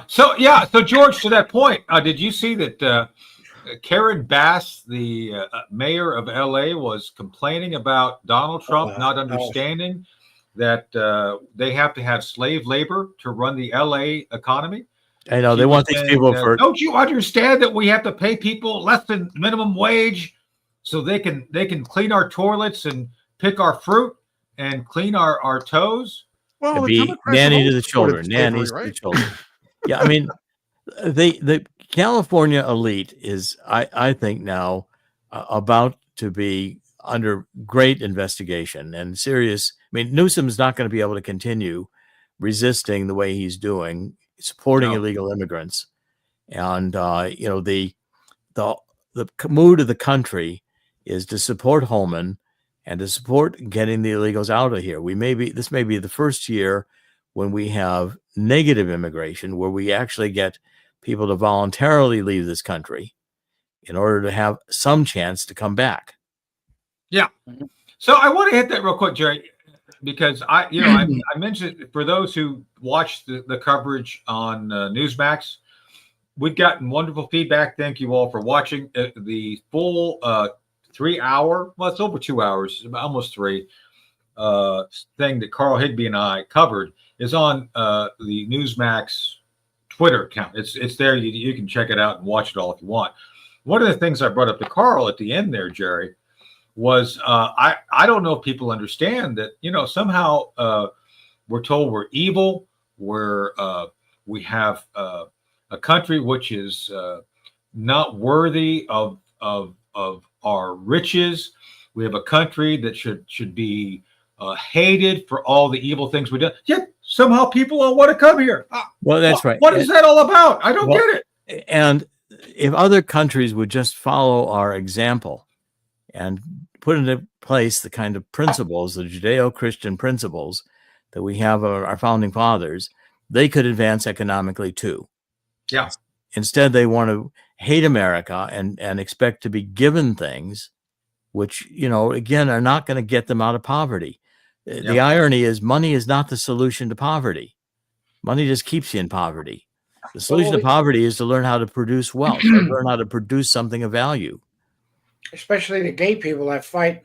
So George, to that point, did you see that Karen Bass, the mayor of LA, was complaining about Donald Trump not understanding that they have to have slave labor to run the LA economy? I know they want these people for. Don't you understand that we have to pay people less than minimum wage so they can clean our toilets and pick our fruit and clean our toes? Well, be nanny to the children, nannies to the children. Yeah, I mean, the California elite is, I think, now about to be under great investigation and serious. I mean, Newsom's not going to be able to continue resisting the way he's doing, supporting illegal immigrants, and the mood of the country is to support Holman and to support getting the illegals out of here. This may be the first year when we have negative immigration, where we actually get people to voluntarily leave this country in order to have some chance to come back. Yeah. So I want to hit that real quick, Jerry, because I mentioned for those who watched the coverage on Newsmax, we've gotten wonderful feedback. Thank you all for watching the full 3 hour. Well, it's over 2 hours, almost 3. Thing that Carl Higbee and I covered is on the Newsmax Twitter account. It's there. You can check it out and watch it all if you want. One of the things I brought up to Carl at the end there, Jerry, was I don't know if people understand that, somehow we're told we're evil. We have a country which is not worthy of our riches. We have a country that should be hated for all the evil things we've done. Yet somehow people all want to come here. Well, that's right. What is that all about? I don't get it. And if other countries would just follow our example and put into place the kind of principles, the Judeo-Christian principles that we have of our founding fathers, they could advance economically too. Yeah. Instead, they want to hate America and expect to be given things which, again, are not going to get them out of poverty. Yeah. The irony is money is not the solution to poverty. Money just keeps you in poverty. The solution to poverty is to learn how to produce wealth, or learn how to produce something of value. Especially the gay people that fight,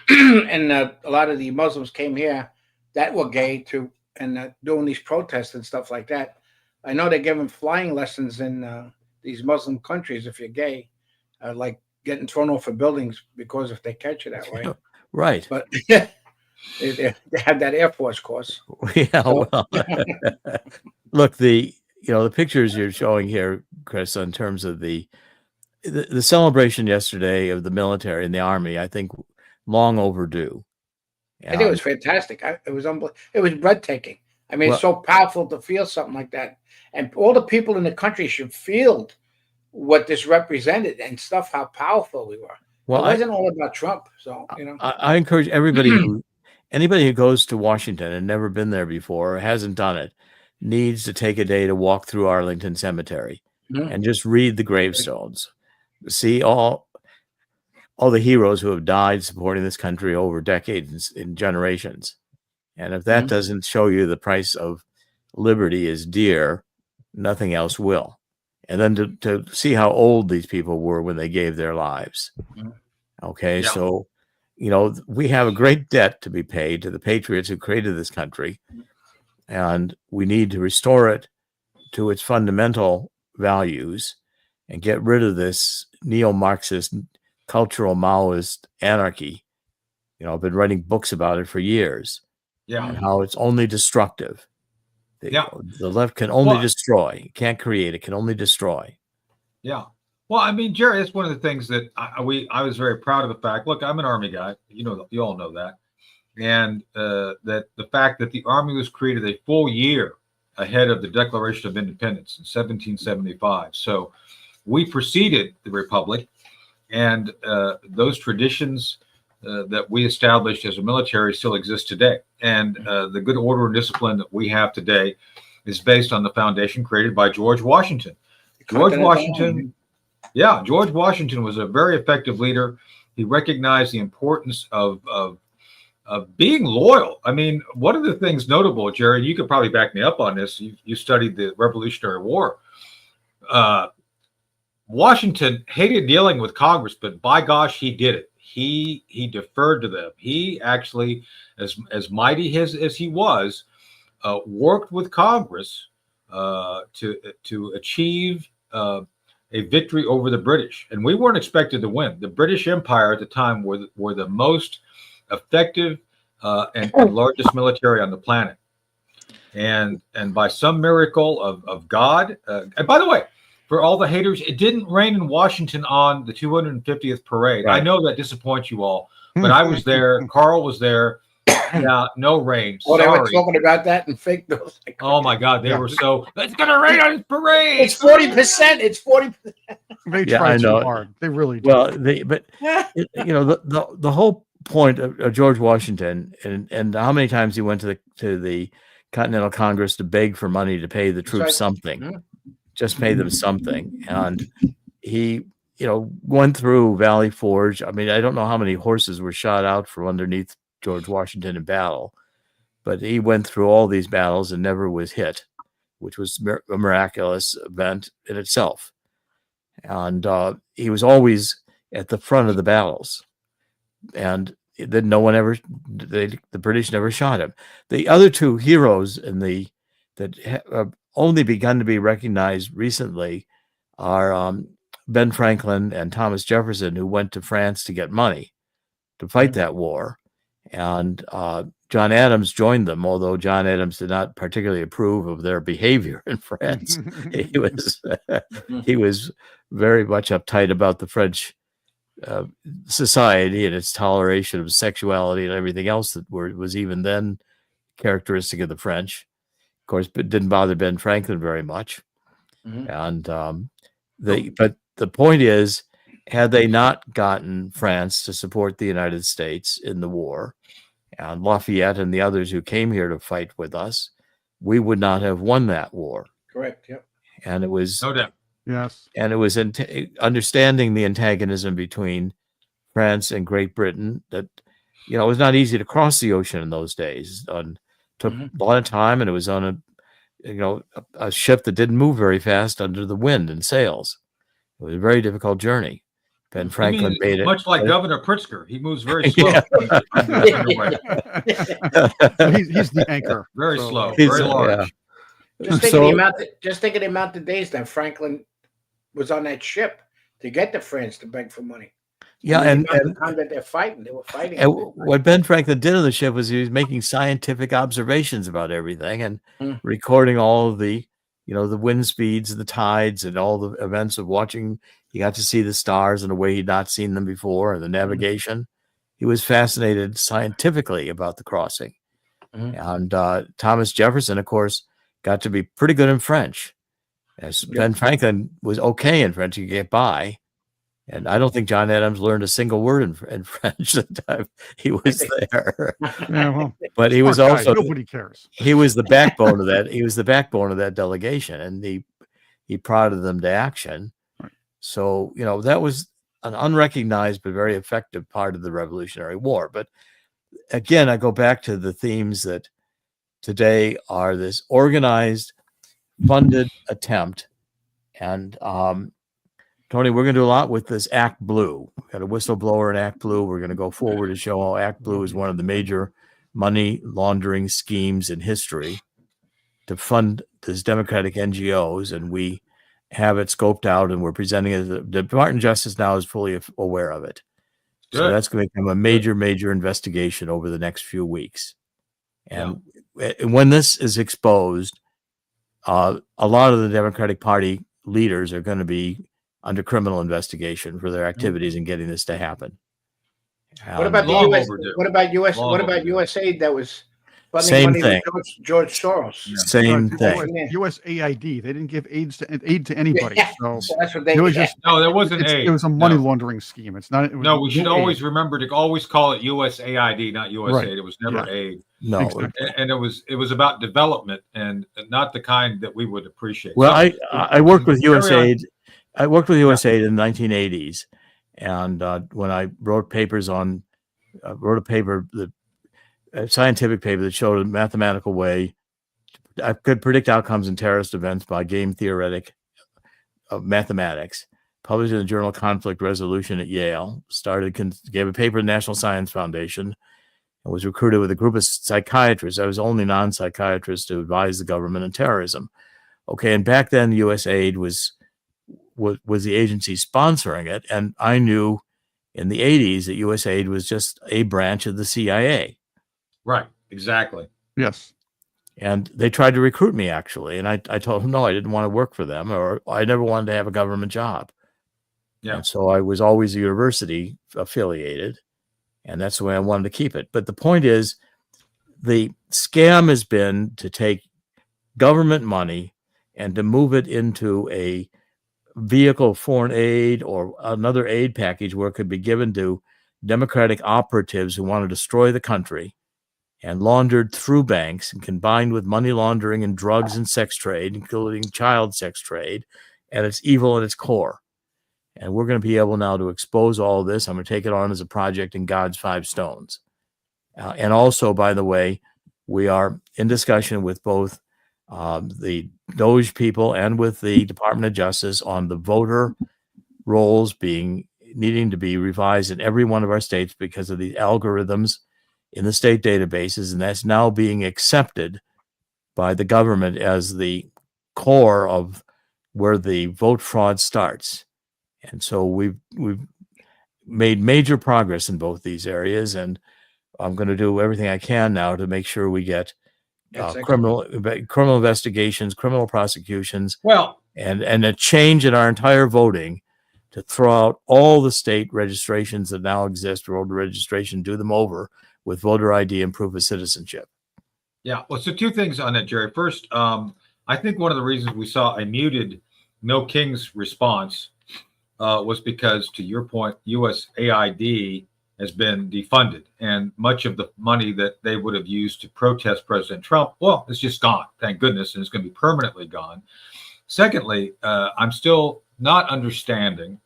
and a lot of the Muslims came here that were gay too, and doing these protests and stuff like that. I know they're giving flying lessons in these Muslim countries if you're gay, like getting thrown off of buildings because if they catch you that way. Right. But they have that Air Force course. Yeah. Well, look, the pictures you're showing here, Chris, in terms of the celebration yesterday of the military and the army, I think long overdue. I think it was fantastic. It was unbelievable. It was breathtaking. I mean, it's so powerful to feel something like that. And all the people in the country should feel what this represented and stuff, how powerful we were. Well, it wasn't all about Trump. So, I encourage everybody anybody who goes to Washington and never been there before or hasn't done it needs to take a day to walk through Arlington Cemetery and just read the gravestones. See all the heroes who have died supporting this country over decades and generations. And if that doesn't show you the price of liberty is dear, nothing else will. And then to see how old these people were when they gave their lives. Okay, yeah. So, we have a great debt to be paid to the patriots who created this country, and we need to restore it to its fundamental values and get rid of this neo-Marxist, cultural Maoist anarchy. I've been writing books about it for years. Yeah, and how it's only destructive. The left can only destroy. It can't create. It can only destroy. Yeah. Well, I mean, Jerry, that's one of the things that I was very proud of the fact. Look, I'm an Army guy. You all know that. And that the fact that the Army was created a full year ahead of the Declaration of Independence in 1775. So we preceded the Republic, and those traditions that we established as a military still exist today. And the good order and discipline that we have today is based on the foundation created by George Washington. George Washington was a very effective leader. He recognized the importance of being loyal. I mean, one of the things notable, Jerry, you could probably back me up on this. You studied the Revolutionary War. Washington hated dealing with Congress, but by gosh, he did it. He deferred to them. He actually, as mighty as he was, worked with Congress to achieve a victory over the British. And we weren't expected to win. The British Empire at the time were the most effective and largest military on the planet. And by some miracle of God, and by the way, for all the haters, it didn't rain in Washington on the 250th parade. Right. I know that disappoints you all, but I was there. Carl was there. Yeah, no rain. Well, they were talking about that and fake news. Oh my God, they were so. It's gonna rain on his parade. It's 40%. It's 40%. They tried so hard. They really did. Well, the whole point of George Washington and how many times he went to the Continental Congress to beg for money to pay the troops something. Just pay them something. And he went through Valley Forge. I mean, I don't know how many horses were shot out from underneath George Washington in battle, but he went through all these battles and never was hit, which was a miraculous event in itself. And he was always at the front of the battles, and then no one ever, the British never shot him. The other two heroes that have only begun to be recognized recently are Ben Franklin and Thomas Jefferson, who went to France to get money to fight that war. And John Adams joined them, although John Adams did not particularly approve of their behavior in France. he was very much uptight about the French society and its toleration of sexuality and everything else that was even then characteristic of the French. Of course, it didn't bother Ben Franklin very much. And but the point is, had they not gotten France to support the United States in the war, and Lafayette and the others who came here to fight with us, we would not have won that war. Correct. Yep. And it was No doubt. Yes. And it was understanding the antagonism between France and Great Britain that, it was not easy to cross the ocean in those days. Took a lot of time, and it was on a ship that didn't move very fast under the wind and sails. It was a very difficult journey. Ben Franklin made it. Much like Governor Pritzker. He moves very slow. He's the anchor. Very slow. He's, Very large. Just think of the amount of days that Franklin was on that ship to get to France to beg for money. Yeah, and the time that they were fighting. And what Ben Franklin did on the ship was he was making scientific observations about everything and recording all of the, the wind speeds, the tides, and all the events of watching. He got to see the stars in a way he'd not seen them before, and the navigation. He was fascinated scientifically about the crossing. And Thomas Jefferson, of course, got to be pretty good in French. As Ben Franklin was okay in French, he could get by. And I don't think John Adams learned a single word in French the time he was there. Yeah, well, but he was also nobody cares. He was the backbone of that. He was the backbone of that delegation, and he prodded them to action. Right. So that was an unrecognized but very effective part of the Revolutionary War. But again, I go back to the themes that today are this organized, funded attempt, and Tony, we're going to do a lot with this Act Blue. We've got a whistleblower in Act Blue. We're going to go forward and show how Act Blue is one of the major money laundering schemes in history to fund these democratic NGOs, and we have it scoped out, and we're presenting it. The Department of Justice now is fully aware of it. Good. So that's going to become a major investigation over the next few weeks. And when this is exposed, a lot of the Democratic Party leaders are going to be under criminal investigation for their activities in getting this to happen. What about the long US? overdue. What about US? Long What about overdue. USAID that was funding Same money thing. with George Soros? Same thing. USAID. They didn't give aid to anybody. Yeah. So So that's what they it was did. just No, there wasn't it aid. was a money No. laundering scheme. It's not. It was No, we should no always aid. remember to always call it USAID, not USAID. Right. It was never Yeah. aid. No. Exactly. And it was about development and not the kind that we would appreciate. Well, So, I worked with carry on. USAID. I worked with USAID in the 1980s, and when I wrote papers wrote a paper, a scientific paper that showed a mathematical way I could predict outcomes in terrorist events by game theoretic of mathematics. Published in the journal Conflict Resolution at Yale. Gave a paper to the National Science Foundation, and was recruited with a group of psychiatrists. I was the only non-psychiatrist to advise the government on terrorism. Okay, and back then USAID was the agency sponsoring it, and I knew in the 80s that USAID was just a branch of the CIA. right, exactly. Yes. And they tried to recruit me, actually, and I told them no, I didn't want to work for them, or I never wanted to have a government job. Yeah. And so I was always a university affiliated, and that's the way I wanted to keep it. But the point is, the scam has been to take government money and to move it into a vehicle of foreign aid or another aid package where it could be given to democratic operatives who want to destroy the country, and laundered through banks and combined with money laundering and drugs and sex trade, including child sex trade. And it's evil at its core. And we're going to be able now to expose all of this. I'm going to take it on as a project in God's 5 stones. And also, by the way, we are in discussion with both the Doge people and with the Department of Justice on the voter rolls needing to be revised in every one of our states because of the algorithms in the state databases. And that's now being accepted by the government as the core of where the vote fraud starts. And so we've made major progress in both these areas, and I'm going to do everything I can now to make sure we get criminal investigations, criminal prosecutions, and a change in our entire voting to throw out all the state registrations that now exist, voter registration, do them over with voter ID and proof of citizenship. Yeah. Well, so 2 things on that, Jerry. First, I think one of the reasons we saw a muted No Kings response was because, to your point, USAID has been defunded, and much of the money that they would have used to protest President Trump, well, it's just gone, thank goodness, and it's going to be permanently gone. Secondly, I'm still not understanding,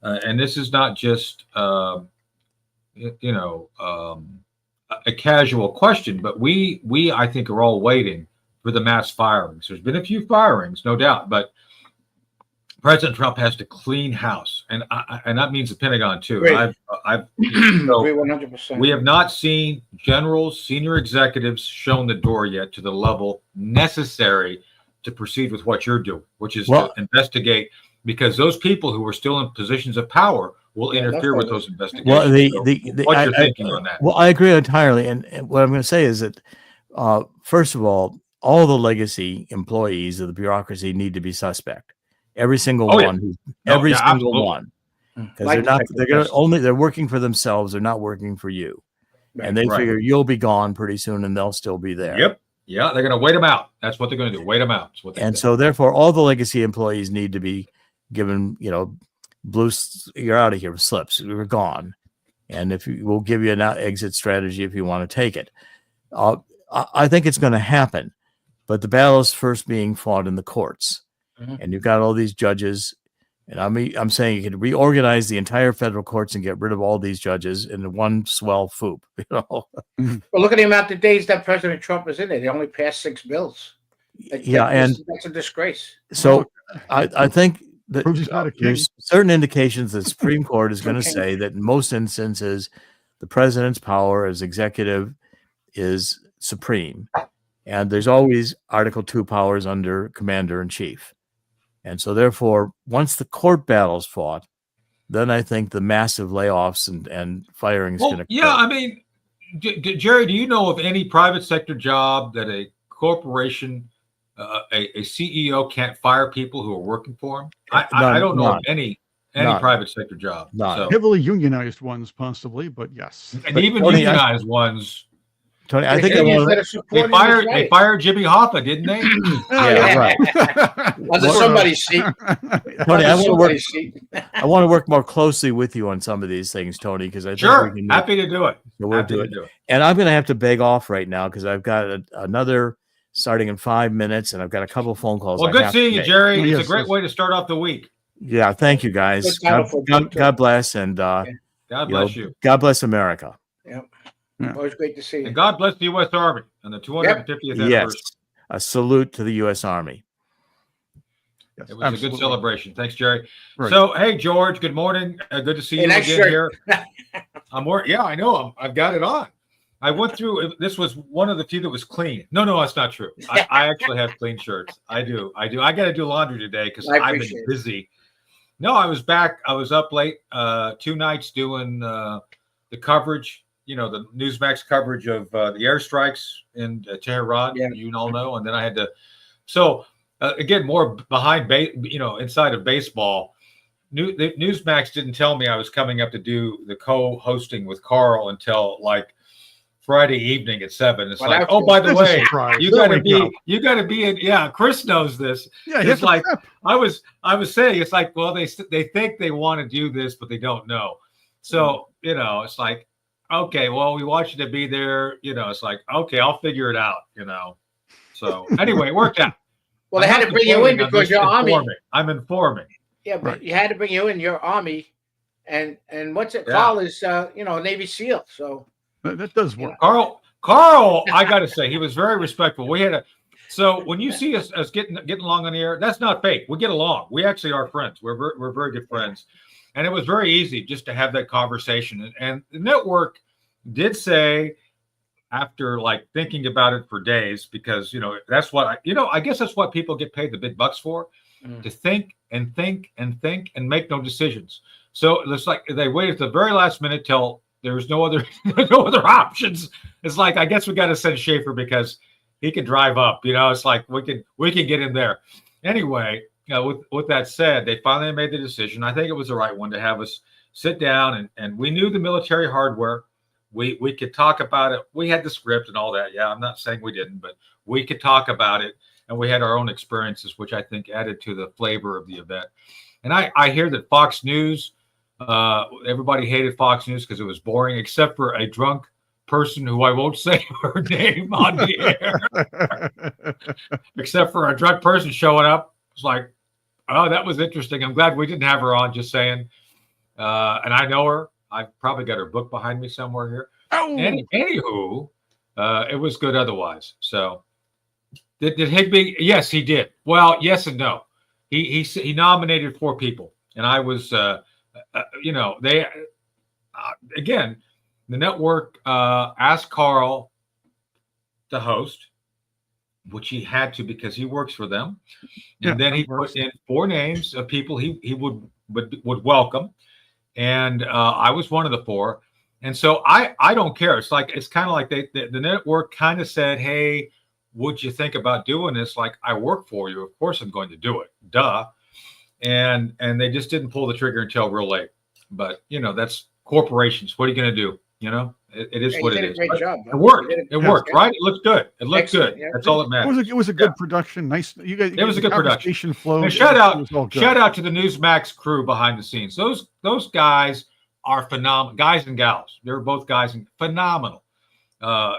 and this is not just a casual question, but we I think are all waiting for the mass firings. There's been a few firings, no doubt, but President Trump has to clean house, and that means the Pentagon too. Great. I've Agree 100%. We have not seen generals, senior executives shown the door yet to the level necessary to proceed with what you're doing, which is to investigate, because those people who are still in positions of power will interfere with those investigations. Well, what's your thinking on that? Well, I agree entirely. And what I'm going to say is that, first of all the legacy employees of the bureaucracy need to be suspect. Every single one, every single one, because they're working for themselves. They're not working for you, and they figure you'll be gone pretty soon, and they'll still be there. Yep. Yeah, they're going to wait them out. That's what they're going to do. Wait them out. So therefore, all the legacy employees need to be given, blue, you're out of here, slips. We're gone, and we'll give you an exit strategy if you want to take it. I think it's going to happen, but the battle is first being fought in the courts. And you've got all these judges, and I'm saying you could reorganize the entire federal courts and get rid of all these judges in one swell swoop. Well, look at the amount of days that President Trump is in there. They only passed 6 bills. That's a disgrace. So I think that there's certain indications that the Supreme Court is going to say that in most instances, the president's power as executive is supreme, and there's always Article 2 powers under Commander in Chief. And so, therefore, once the court battle's fought, then I think the massive layoffs and firings going to. Yeah, I mean, Jerry, do you know of any private sector job that a corporation, a CEO can't fire people who are working for him? I don't know of any private sector job. So. Heavily unionized ones, possibly, but yes, and even unionized ones. Tony, I think they fired Jimmy Hoffa, didn't they? Yeah, right. Under somebody's seat. Tony, I want to work more closely with you on some of these things, Tony, because I think we can happy to do it. So we'll do it. And I'm going to have to beg off right now because I've got another starting in 5 minutes, and I've got a couple of phone calls. Well, good seeing you, Jerry. It's a great way to start off the week. Yeah, thank you, guys. God bless, and God bless you. God bless America. Yep. Always great to see you. And God bless the U.S. Army and the 250th anniversary. Yes, a salute to the U.S. Army. Yes, it was a good celebration. Thanks, Jerry. Right. So, hey, George, good morning. Good to see you again here. Yeah, I know. I've got it on. I went through. This was one of the few that was clean. No, that's not true. I actually have clean shirts. I do. I got to do laundry today because I've been busy. No, I was back. I was up late 2 nights doing the coverage. The Newsmax coverage of the airstrikes in Tehran, you all know. And then I had to, again, more behind, inside of baseball. Newsmax didn't tell me I was coming up to do the co-hosting with Carl until like Friday evening at 7. It's like, oh, by the way, you got to be in. Yeah, Chris knows this. Yeah, it's like I was saying, it's like, well, they think they want to do this, but they don't know. So it's like. Okay, well, we want you to be there. It's like, okay, I'll figure it out, So anyway, it worked out. Well, they had to bring you in because you're Army. I'm informing. Yeah, but Right. you had to bring you in your army, and what's it? Yeah. Carl is Navy SEAL, so That does work. Carl, I got to say, he was very respectful. So when you see us getting along on the air, that's not fake. We get along. We actually are friends. We're very good friends, and it was very easy just to have that conversation. And the network did say, after like thinking about it for days, because that's what I guess that's what people get paid the big bucks for, to think and think and think and make no decisions. So it's like they waited to the very last minute till there was no other options. It's like, I guess we got to send Shaffer because he can drive up. It's like we can get him there. Anyway, with that said, they finally made the decision. I think it was the right one to have us sit down, and we knew the military hardware. We could talk about it. We had the script and all that. Yeah, I'm not saying we didn't, but we could talk about it, and we had our own experiences, which I think added to the flavor of the event. And I hear that Fox News, everybody hated Fox News because it was boring, except for a drunk person who I won't say her name on the air, except for a drunk person showing up. It's like, oh, that was interesting. I'm glad we didn't have her on, just saying. And I know her. I've probably got her book behind me somewhere here. Oh. Anywho, it was good otherwise. So did Higbee? Yes, he did. Well, yes and no. He nominated 4 people, and I was, they again, the network asked Carl to host, which he had to because he works for them, and then he put in 4 names of people he would welcome. And I was one of the 4. And so I don't care. It's kind of like the network kind of said, hey, would you think about doing this? Like, I work for you. Of course I'm going to do it. Duh. And they just didn't pull the trigger until real late. But, that's corporations. What are you going to do? It is what it is. Great job. It worked. It worked, right? It looked good. It looked Excellent. good. Yeah. That's all that matters. It was a good production. Nice. You guys. It was a good production. Flow. And shout out to the Newsmax crew behind the scenes. Those guys are phenomenal. Guys and gals. They're both guys and phenomenal.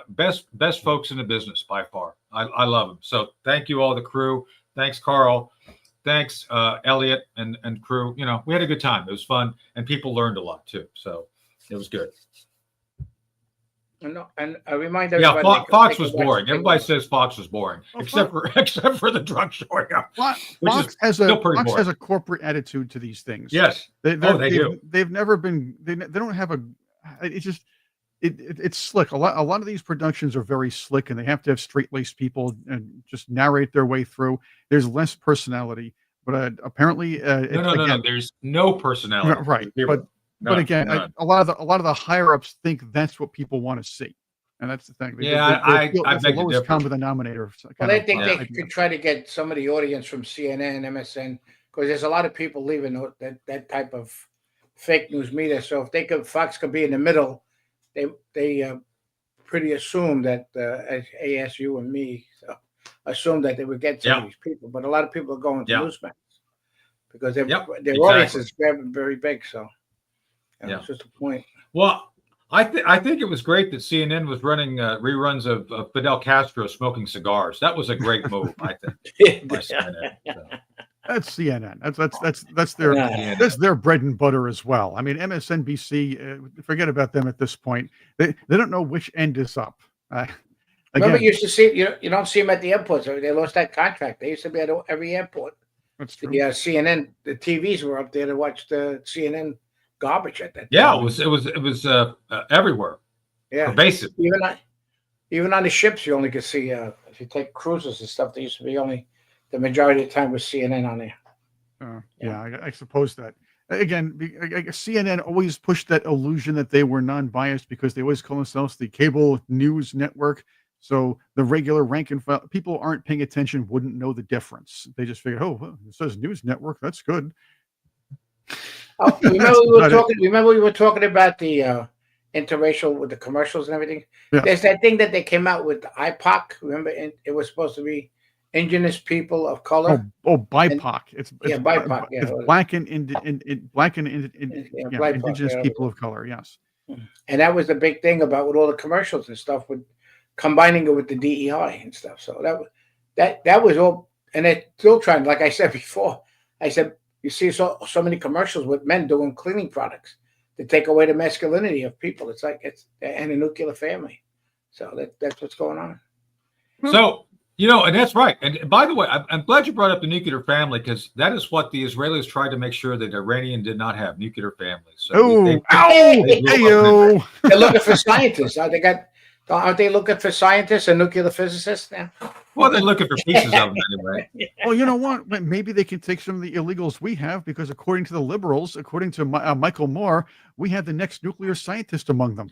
Best folks in the business by far. I love them. So thank you all, the crew. Thanks, Carl. Thanks, Elliot and crew. We had a good time. It was fun, and people learned a lot too. So it was good. And I remind everybody. Yeah, Fox was boring. Everybody says Fox was boring, except for the drunk showing up. Fox has a corporate attitude to these things. Yes, they do. They've never been. They don't have a. It's just. It's slick. A lot of these productions are very slick, and they have to have straight-laced people and just narrate their way through. There's less personality, but apparently, no. There's no personality, right? But again, a lot of the higher ups think that's what people want to see, and that's the thing. I that's beg the lowest common denominator. Well, they think they could try to get some of the audience from CNN, MSN, because there's a lot of people leaving that type of fake news media. So if Fox could be in the middle, they pretty assume that ASU and me assume that they would get some of these people. But a lot of people are going to Newsmax because their audience is very, very big. So. That's just a point. Well, I think it was great that CNN was running reruns of Fidel Castro smoking cigars. That was a great move, I think. By CNN, so. That's CNN. That's their bread and butter as well. I mean, MSNBC, forget about them at this point. They don't know which end is up. Remember, you used to see you don't see them at the airports. They lost that contract. They used to be at every airport. That's true. The CNN, the TVs were up there to watch the CNN garbage at that time. Yeah, it was everywhere. Yeah, pervasive. Even on the ships, you only could see if you take cruises and stuff. There used to be only the majority of the time was CNN on there. I suppose that again, CNN always pushed that illusion that they were non-biased because they always call themselves the cable news network. So the regular rank and file people aren't paying attention, wouldn't know the difference. They just figured, well, it says news network, that's good. Oh, remember we were talking about the interracial with the commercials and everything. Yeah. There's that thing that they came out with IPOC. Remember, it was supposed to be indigenous people of color. BIPOC. It's BIPOC. Yeah, it's black and indigenous people of color. Yes. And that was the big thing about with all the commercials and stuff, with combining it with the DEI and stuff. So that was all, and they're still trying. Like I said before, I said You see so many commercials with men doing cleaning products to take away the masculinity of people. It's like and a nuclear family. So that's what's going on. So, and that's right. And by the way, I'm glad you brought up the nuclear family, because that is what the Israelis tried to make sure that Iranian did not have, nuclear families. So They're looking for scientists. Aren't they looking for scientists and nuclear physicists now? Well, they're looking for pieces of them anyway. Well, you know what? Maybe they can take some of the illegals we have, because according to the liberals, according to Michael Moore, we have the next nuclear scientist among them.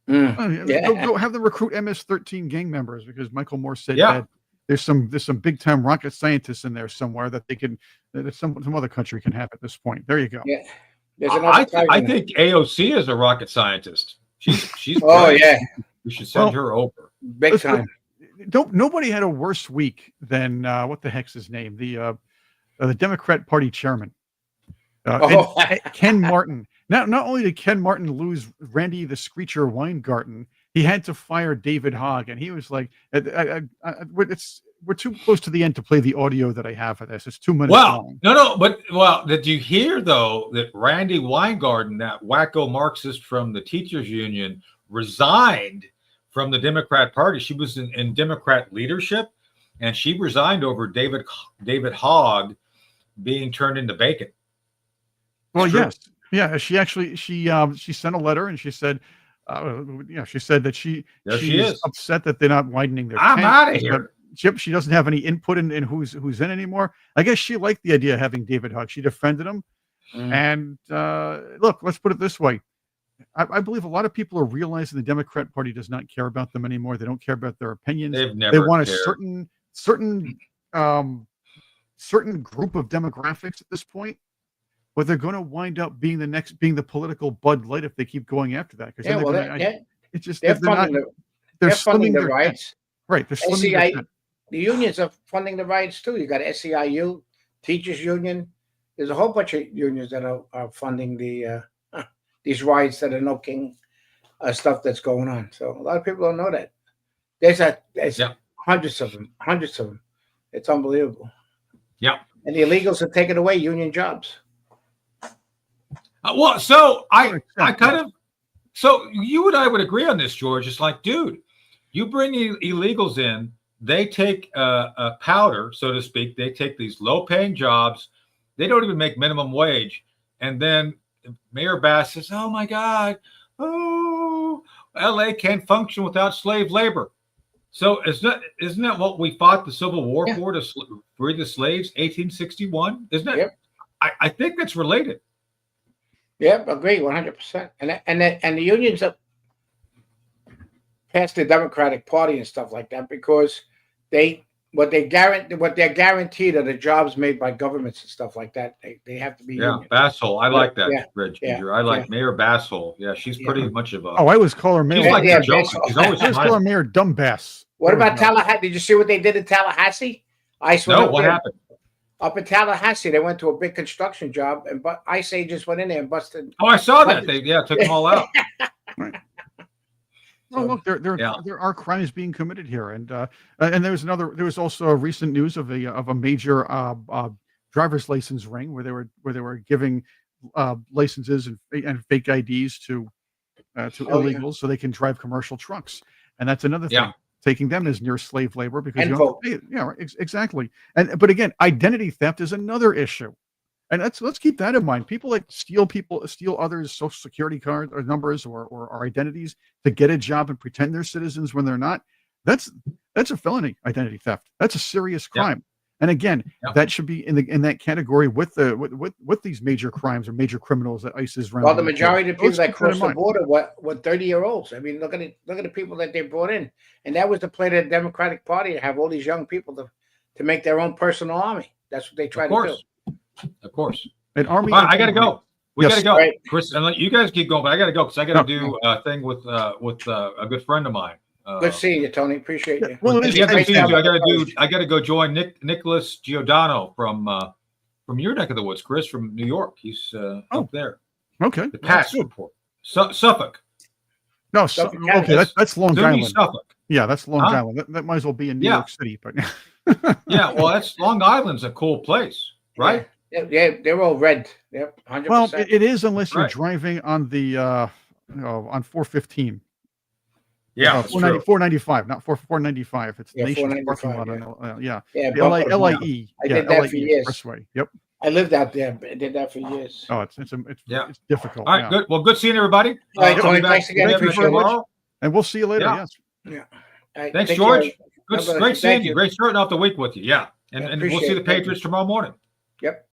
Go have them recruit MS-13 gang members, because Michael Moore said that there's some big time rocket scientists in there somewhere that they can that some other country can have at this point. There you go. Yeah. I think AOC is a rocket scientist. She's great. Yeah. We should send her over. Big time. Nobody had a worse week than what the heck's his name? The Democrat Party chairman. Ken Martin. Not only did Ken Martin lose Randy the Screecher Weingarten, he had to fire David Hogg, and he was like, we're too close to the end to play the audio that I have for this. It's 2 minutes long. But did you hear though that Randy Weingarten, that wacko Marxist from the teachers union, resigned from the Democrat Party? She was in Democrat leadership, and she resigned over David Hogg being turned into bacon. Well, yes. Yeah, she sent a letter, and she said, she said that she is upset that they're not widening their. I'm out of here. She doesn't have any input in who's in anymore. I guess she liked the idea of having David Hogg. She defended him. And look, let's put it this way. I believe a lot of people are realizing the Democrat Party does not care about them anymore. They don't care about their opinions. They want a certain group of demographics at this point. But they're going to wind up being the political Bud Light if they keep going after that. Because they're funding the riots. Right. The unions are funding the riots too. You got SEIU, Teachers Union. There's a whole bunch of unions that are funding these riots that are knocking stuff that's going on. So a lot of people don't know that. There's hundreds of them. It's unbelievable. Yeah. And the illegals are taking away union jobs. So you and I would agree on this, George. It's like, dude, you bring illegals in, they take a powder, so to speak. They take these low-paying jobs. They don't even make minimum wage. And then Mayor Bass says, oh, my God, L.A. can't function without slave labor. So isn't that what we fought the Civil War for, to free the slaves, 1861? Isn't it? Yep. I think that's related. Yep, agree 100%. And the unions have passed the Democratic Party and stuff like that, because what they're guaranteed are the jobs made by governments and stuff like that. They have to be. Yeah, union. Bassel. I like that, Reg. I like Mayor Bassel. Yeah, she's pretty much of a. Oh, I always call her Mayor. She's like a joke. She's always call her Mayor Dumbass. What about Tallahassee? Did you see what they did in Tallahassee? What happened? Up in Tallahassee, they went to a big construction job, and ICE agents went in there and busted. Oh, I saw that. They took them all out. Right. Oh, look, there are crimes being committed here, and there was also a recent news of a major driver's license ring where they were giving licenses and fake IDs to illegals so they can drive commercial trucks, and that's another thing. Yeah. Taking them as near slave labor because And you don't pay it. Yeah, right, exactly. But again, identity theft is another issue, and let's keep that in mind. People steal others' social security cards or numbers or identities to get a job and pretend they're citizens when they're not. That's a felony identity theft. That's a serious crime. And again, that should be in that category with these major crimes or major criminals that ICE is running. Well, the majority of people that cross the border were 30-year-olds. I mean, look at the people that they brought in, and that was the play of the Democratic Party to have all these young people to make their own personal army. That's what they try to do. Of course. An army. I got to go. We got to go, right. Chris. And you guys keep going, but I got to go because I got to do a thing with a good friend of mine. Good seeing you, Tony. Appreciate you. Well, I got to go join Nicholas Giordano from your neck of the woods, Chris, from New York. He's up there. Okay. The past report. Suffolk. No, okay, that's Long Island. Suffolk. Yeah, that's Long Island. That might as well be in New York City, but yeah, well, that's Long Island's a cool place, right? Yeah, they're all red. Yep, 100%. Well, it is unless you're Right. driving on the on 415. Yeah, it's true. 495, not 495. It's Yeah, Nation's parking 495, lot. Yeah. Yeah, The bumper to bumper. LIE. I Yeah, did that LIE for years. Expressway. Yep. I lived out there. I did that for years. Oh, it's Yeah. it's difficult. All right, yeah. good. Well, good seeing everybody. All right, We'll Tony, be back thanks again. Thank you Appreciate very it. much. And we'll see you later. Yeah. Yes. Yeah. All right, Thanks, take George. care. Good, God bless great you. seeing Thank you. you. Great starting off the week with you. Yeah, and Yeah, we'll see appreciate the it. Thank you. Patriots tomorrow morning. Yep.